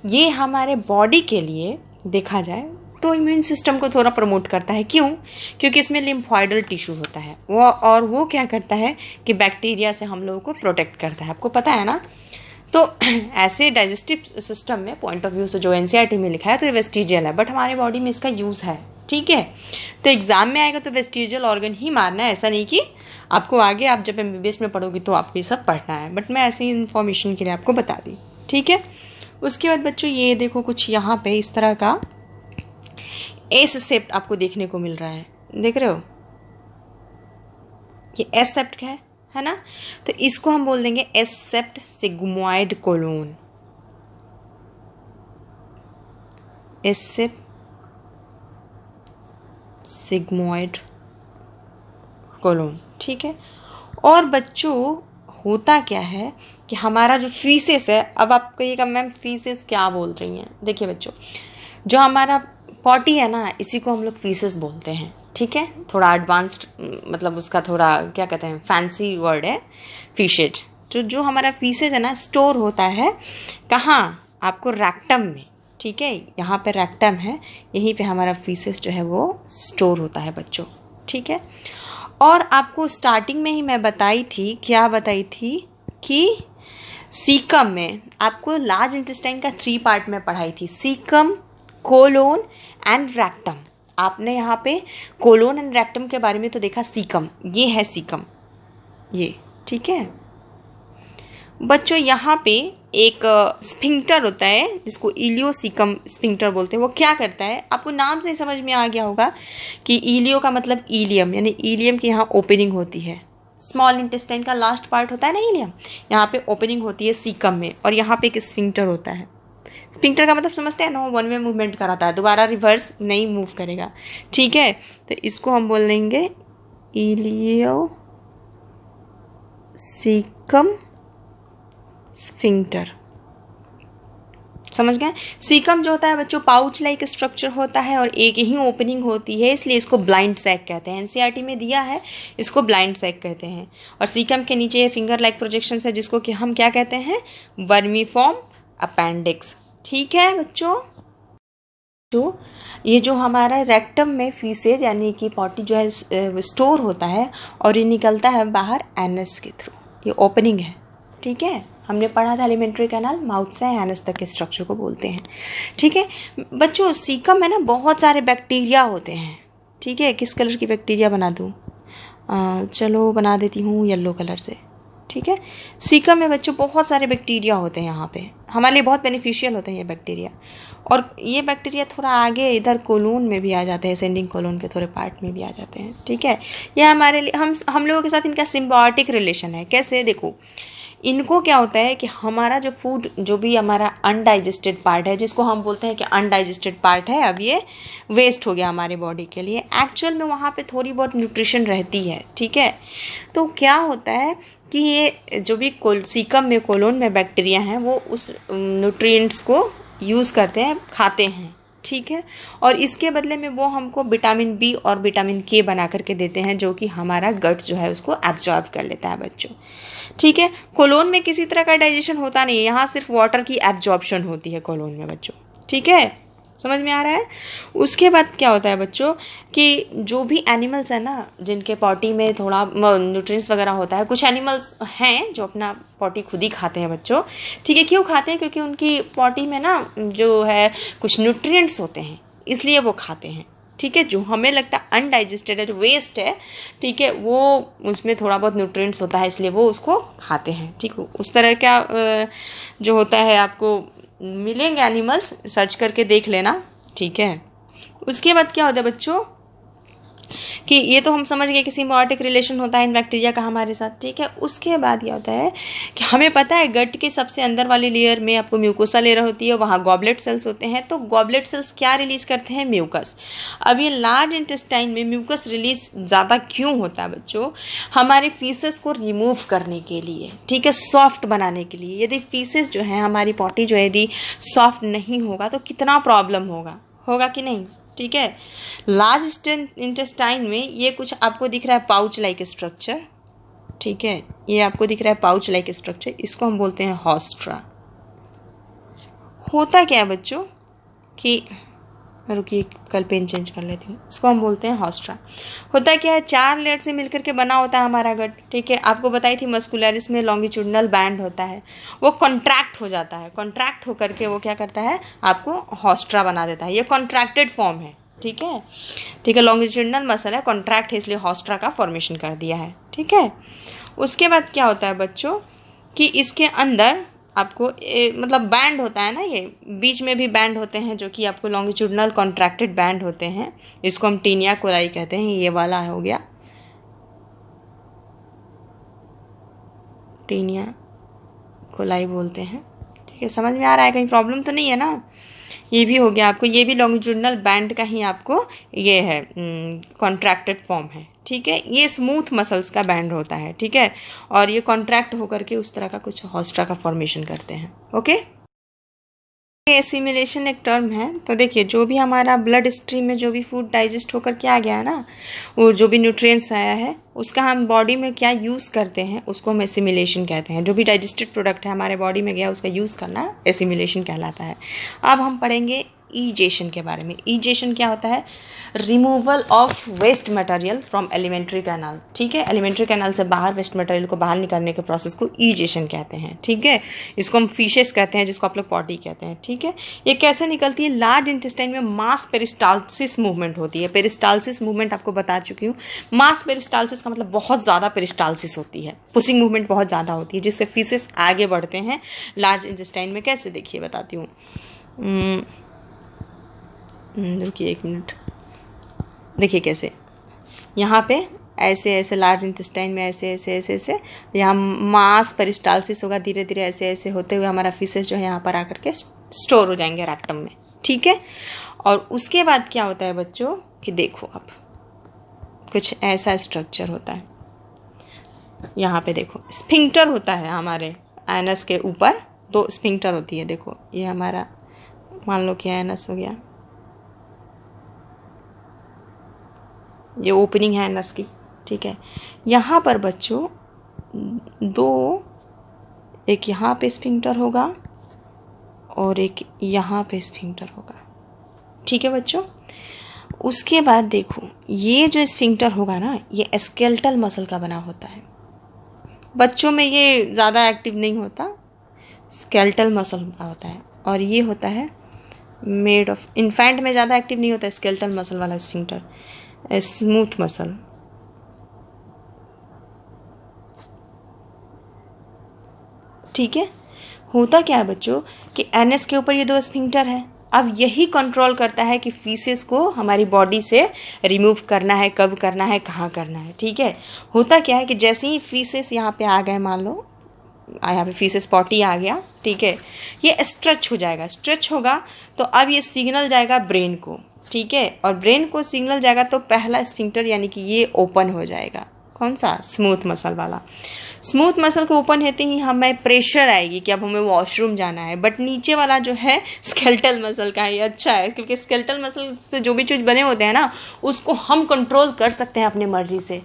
ये हमारे बॉडी के लिए देखा जाए तो इम्यून सिस्टम को थोड़ा प्रमोट करता है। क्यों? क्योंकि इसमें लिम्फॉइडल टिश्यू होता है वो क्या करता है कि बैक्टीरिया से हम लोगों को प्रोटेक्ट करता है, आपको पता है ना। तो ऐसे डाइजेस्टिव सिस्टम में पॉइंट ऑफ व्यू से जो एनसीईआरटी में लिखा है तो ये वेस्टिजियल है, बट हमारे बॉडी में इसका यूज़ है, ठीक है। तो एग्जाम में आएगा तो वेस्टिजियल ऑर्गन ही मारना है, ऐसा नहीं कि आपको आगे आप जब एमबीबीएस में पढ़ोगे तो आपको ये सब पढ़ना है, बट मैं ऐसी इन्फॉर्मेशन के लिए आपको बता दी, ठीक है। उसके बाद बच्चों ये देखो कुछ यहाँ पे इस तरह का एस सेप्ट आपको देखने को मिल रहा है, देख रहे हो, ये एस सेप्ट है ना। तो इसको हम बोल देंगे S shaped sigmoid colon, S shaped sigmoid colon, ठीक है। और बच्चों होता क्या है कि हमारा जो फीसेस है, अब आप कहिएगा मैम फीसेस क्या बोल रही हैं, देखिए बच्चों जो हमारा पॉटी है ना इसी को हम लोग फीसेस बोलते हैं, ठीक है। थोड़ा एडवांस्ड मतलब उसका थोड़ा क्या कहते हैं फैंसी वर्ड है फीसेज। तो जो हमारा फीसेज है ना स्टोर होता है कहाँ, आपको रेक्टम में, ठीक है। यहाँ पे रेक्टम है, यहीं पे हमारा फीसेज जो है वो स्टोर होता है बच्चों, ठीक है। और आपको स्टार्टिंग में ही मैं बताई थी, क्या बताई थी कि सीकम में आपको लार्ज इंटेस्टाइन का 3 पार्ट में पढ़ाई थी, सीकम, कोलोन एंड रेक्टम। आपने यहाँ पे कोलोन एंड रेक्टम के बारे में तो देखा, सीकम ये है सीकम, ये ठीक है बच्चों। यहाँ पे एक स्फिंक्टर होता है जिसको इलियोसीकम स्फिंक्टर बोलते हैं। वो क्या करता है, आपको नाम से समझ में आ गया होगा कि इलियो का मतलब इलियम, यानी इलियम की यहाँ ओपनिंग होती है, स्मॉल इंटेस्टाइन का लास्ट पार्ट होता है ना इलियम, यहाँ पे ओपनिंग होती है सीकम में, और यहाँ पे एक स्फिंक्टर होता है। स्फिंक्टर का मतलब समझते हैं ना, वन वे मूवमेंट कराता है, दोबारा रिवर्स नहीं मूव करेगा, ठीक है। तो इसको हम बोल लेंगे इलियोसीकम स्फिंक्टर, समझ गए। सीकम जो होता है बच्चों पाउच लाइक स्ट्रक्चर होता है और एक ही ओपनिंग होती है, इसलिए इसको ब्लाइंड सैक कहते हैं। एनसीईआरटी में दिया है, इसको ब्लाइंड सैक कहते हैं। और सीकम के नीचे ये फिंगर लाइक प्रोजेक्शन है जिसको कि हम क्या कहते हैं, वर्मीफॉर्म अपेंडिक्स, ठीक है बच्चों। जो ये जो हमारा रेक्टम में फीसेज यानी कि पॉटी जो है स्टोर होता है और ये निकलता है बाहर एनस के थ्रू, ये ओपनिंग है, ठीक है। हमने पढ़ा था एलिमेंट्री कैनाल, माउथ से एनस तक के स्ट्रक्चर को बोलते हैं, ठीक है बच्चों। सीकम में ना बहुत सारे बैक्टीरिया होते हैं, ठीक है। किस कलर की बैक्टीरिया बना दूँ, चलो बना देती हूँ येलो कलर से, ठीक है। सीकम में बच्चों बहुत सारे बैक्टीरिया होते हैं, यहाँ पे हमारे लिए बहुत बेनिफिशियल होते हैं ये बैक्टीरिया। और ये बैक्टीरिया थोड़ा आगे इधर कोलोन में भी आ जाते हैं, सेंडिंग कोलोन के थोड़े पार्ट में भी आ जाते हैं, ठीक है। ये हमारे लिए हम लोगों के साथ इनका सिम्बायोटिक रिलेशन है। कैसे, देखो इनको क्या होता है कि हमारा जो फूड जो भी हमारा अनडाइजेस्टेड पार्ट है, जिसको हम बोलते हैं कि अनडाइजेस्टेड पार्ट है, अब ये वेस्ट हो गया हमारे बॉडी के लिए, एक्चुअल में वहाँ पे थोड़ी बहुत न्यूट्रिशन रहती है, ठीक है। तो क्या होता है कि ये जो भी सीकम में कोलोन में बैक्टीरिया हैं वो उस न्यूट्रिएंट्स को यूज़ करते हैं, खाते हैं, ठीक है। और इसके बदले में वो हमको विटामिन बी और विटामिन के बना करके देते हैं, जो कि हमारा गट जो है उसको एब्जॉर्ब कर लेता है बच्चों, ठीक है। कोलोन में किसी तरह का डाइजेशन होता नहीं है, यहाँ सिर्फ वाटर की एब्जॉर्प्शन होती है कोलोन में बच्चों, ठीक है, समझ में आ रहा है। उसके बाद क्या होता है बच्चों कि जो भी एनिमल्स है ना जिनके पॉटी में थोड़ा न्यूट्रिएंट्स वगैरह होता है, कुछ एनिमल्स हैं जो अपना पॉटी खुद ही खाते हैं बच्चों, ठीक है। क्यों खाते हैं, क्योंकि उनकी पॉटी में ना जो है कुछ न्यूट्रिएंट्स होते हैं, इसलिए वो खाते हैं, ठीक है। जो हमें लगता है अनडाइजेस्टेड है, जो वेस्ट है, ठीक है, वो उसमें थोड़ा बहुत न्यूट्रिएंट्स होता है, इसलिए वो उसको खाते हैं। ठीक है, उस तरह का जो होता है आपको मिलेंगे एनिमल्स, सर्च करके देख लेना। ठीक है, उसके बाद क्या होता है बच्चों कि ये तो हम समझ गए कि सिम्बायोटिक रिलेशन होता है इन बैक्टीरिया का हमारे साथ। ठीक है, उसके बाद क्या होता है कि हमें पता है गट के सबसे अंदर वाली लेयर में आपको म्यूकोसा लेयर होती है, वहाँ गॉबलेट सेल्स होते हैं। तो गॉबलेट सेल्स क्या रिलीज करते हैं? म्यूकस। अब ये लार्ज इंटेस्टाइन में म्यूकस रिलीज ज़्यादा क्यों होता है बच्चों? हमारे फीसेस को रिमूव करने के लिए, ठीक है, सॉफ्ट बनाने के लिए। यदि फीसेस जो है, हमारी पॉटी जो है यदि सॉफ्ट नहीं होगा तो कितना प्रॉब्लम होगा कि नहीं? ठीक है, लार्ज इंटेस्टाइन में ये कुछ आपको दिख रहा है पाउच लाइक स्ट्रक्चर। ठीक है, ये आपको दिख रहा है पाउच लाइक स्ट्रक्चर, इसको हम बोलते हैं हॉस्ट्रा। होता क्या है बच्चों कि रुकिए, कल पेन चेंज कर लेती हूँ। इसको हम बोलते हैं हॉस्ट्रा। होता क्या है, 4 लेयर से मिलकर के बना होता है हमारा गट। ठीक है, आपको बताई थी मस्कुलरिस में लॉन्गिट्यूडिनल बैंड होता है, वो कॉन्ट्रैक्ट हो जाता है। कॉन्ट्रैक्ट होकर के वो क्या करता है, आपको हॉस्ट्रा बना देता है। ये कॉन्ट्रैक्टेड फॉर्म है। ठीक है, ठीक है, लॉन्गिट्यूडिनल मसल है, कॉन्ट्रैक्ट है, इसलिए हॉस्ट्रा का फॉर्मेशन कर दिया है। ठीक है, उसके बाद क्या होता है बच्चों कि इसके अंदर आपको मतलब बैंड होता है ना, ये बीच में भी बैंड होते हैं जो कि आपको लॉन्गिट्यूडिनल कॉन्ट्रैक्टेड बैंड होते हैं। इसको हम टीनिया कोलाई कहते हैं। ये वाला हो गया टीनिया कोलाई बोलते हैं। ठीक है, समझ में आ रहा है? कहीं प्रॉब्लम तो नहीं है ना? ये भी हो गया आपको, ये भी लॉन्गिट्यूडिनल बैंड का ही आपको ये है, कॉन्ट्रैक्टेड फॉर्म है। ठीक है, ये स्मूथ मसल्स का बैंड होता है। ठीक है, और ये कॉन्ट्रैक्ट होकर के उस तरह का कुछ हॉस्ट्रा का फॉर्मेशन करते हैं। ओके, एसिमिलेशन एक टर्म है। तो देखिए, जो भी हमारा ब्लड स्ट्रीम में जो भी फूड डाइजेस्ट होकर के आ गया है ना, वो जो भी न्यूट्रिएंट्स आया है, उसका हम बॉडी में क्या यूज़ करते हैं, उसको हम एसिमिलेशन कहते हैं। जो भी डाइजेस्टेड प्रोडक्ट है हमारे बॉडी में गया, उसका यूज़ करना एसिमिलेशन कहलाता है। अब हम पढ़ेंगे ईजेशन के बारे में। ईजेशन क्या होता है? Removal of waste material from alimentary canal. ठीक है, एलिमेंट्री कैनाल से बाहर वेस्ट मटेरियल को बाहर निकालने के प्रोसेस को ईजेशन कहते हैं। ठीक है, इसको हम फीशेस कहते हैं, जिसको आप लोग पॉटी कहते हैं। ठीक है, ये कैसे निकलती है? लार्ज इंटेस्टाइन में मास पेरिस्टाल्सिस मूवमेंट होती है। पेरिस्टाल्सिस मूवमेंट आपको बता चुकी हूँ। मास पेरिस्टाल्सिस का मतलब बहुत ज़्यादा पेरिस्टाल्सिस होती है, पुशिंग मूवमेंट बहुत ज़्यादा होती है, जिससे फीसेस आगे बढ़ते हैं लार्ज इंटेस्टाइन में। कैसे, देखिए बताती हूँ। रुकिए 1 मिनट। देखिए कैसे, यहाँ पे ऐसे ऐसे लार्ज इंटेस्टाइन में ऐसे ऐसे ऐसे ऐसे यहाँ मास पेरिस्टाल्सिस होगा। धीरे धीरे ऐसे ऐसे होते हुए हमारा फीसेस जो है यहाँ पर आकर के स्टोर हो जाएंगे रेक्टम में। ठीक है, और उसके बाद क्या होता है बच्चों कि देखो, अब कुछ ऐसा स्ट्रक्चर होता है। यहाँ पे देखो, स्फिंक्टर होता है हमारे एनस के ऊपर। 2 स्फिंक्टर होती है। देखो, ये हमारा मान लो कि एनस हो गया, ये ओपनिंग है एनस की। ठीक है, यहाँ पर बच्चों 2, एक यहाँ पे स्फिंक्टर होगा और एक यहाँ पे स्फिंक्टर होगा। ठीक है बच्चों, उसके बाद देखो, ये जो स्फिंक्टर होगा ना, ये स्केलेटल मसल का बना होता है। बच्चों में ये ज़्यादा एक्टिव नहीं होता, स्केलेटल मसल का होता है। और ये होता है मेड ऑफ, इन्फेंट में ज़्यादा एक्टिव नहीं होता स्केलेटल मसल वाला स्फिंक्टर, स्मूथ मसल। ठीक है, होता क्या है बच्चों कि एनएस के ऊपर ये 2 स्फिंक्टर है। अब यही कंट्रोल करता है कि फीसेस को हमारी बॉडी से रिमूव करना है, कब करना है, कहाँ करना है। ठीक है, होता क्या है कि जैसे ही फीसेस यहाँ पे आ गए, मान लो यहाँ पे फीसेस पॉटी आ गया। ठीक है, ये स्ट्रेच हो जाएगा। स्ट्रेच होगा तो अब ये सिग्नल जाएगा ब्रेन को। ठीक है, और ब्रेन को सिग्नल जाएगा तो पहला स्फिंक्टर यानी कि ये ओपन हो जाएगा। कौन सा? स्मूथ मसल वाला। स्मूथ मसल को ओपन होते ही हमें प्रेशर आएगी कि अब हमें वॉशरूम जाना है। बट नीचे वाला जो है स्केलेटल मसल का, ये अच्छा है क्योंकि स्केलेटल मसल से जो भी चीज़ बने होते हैं ना, उसको हम कंट्रोल कर सकते हैं अपनी मर्जी से।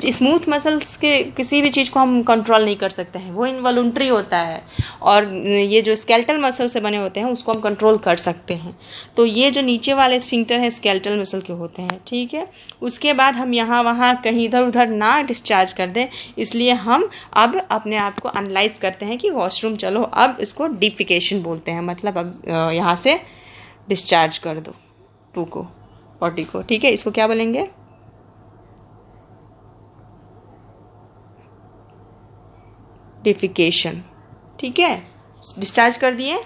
स्मूथ मसल्स के किसी भी चीज़ को हम कंट्रोल नहीं कर सकते हैं, वो इनवॉलंटरी होता है। और ये जो स्केलेटल मसल से बने होते हैं उसको हम कंट्रोल कर सकते हैं। तो ये जो नीचे वाले स्फिंक्टर हैं स्केलेटल मसल के होते हैं। ठीक है, उसके बाद हम यहाँ वहाँ कहीं इधर उधर ना डिस्चार्ज कर दें, इसलिए हम अब अपने आप को एनालाइज करते हैं कि वॉशरूम चलो, अब इसको डिफिकेशन बोलते हैं। मतलब अब यहाँ से डिस्चार्ज कर दो पू को। बॉडी को, ठीक है। इसको क्या बोलेंगे? डिफिकेशन, ठीक है। डिस्चार्ज कर दिए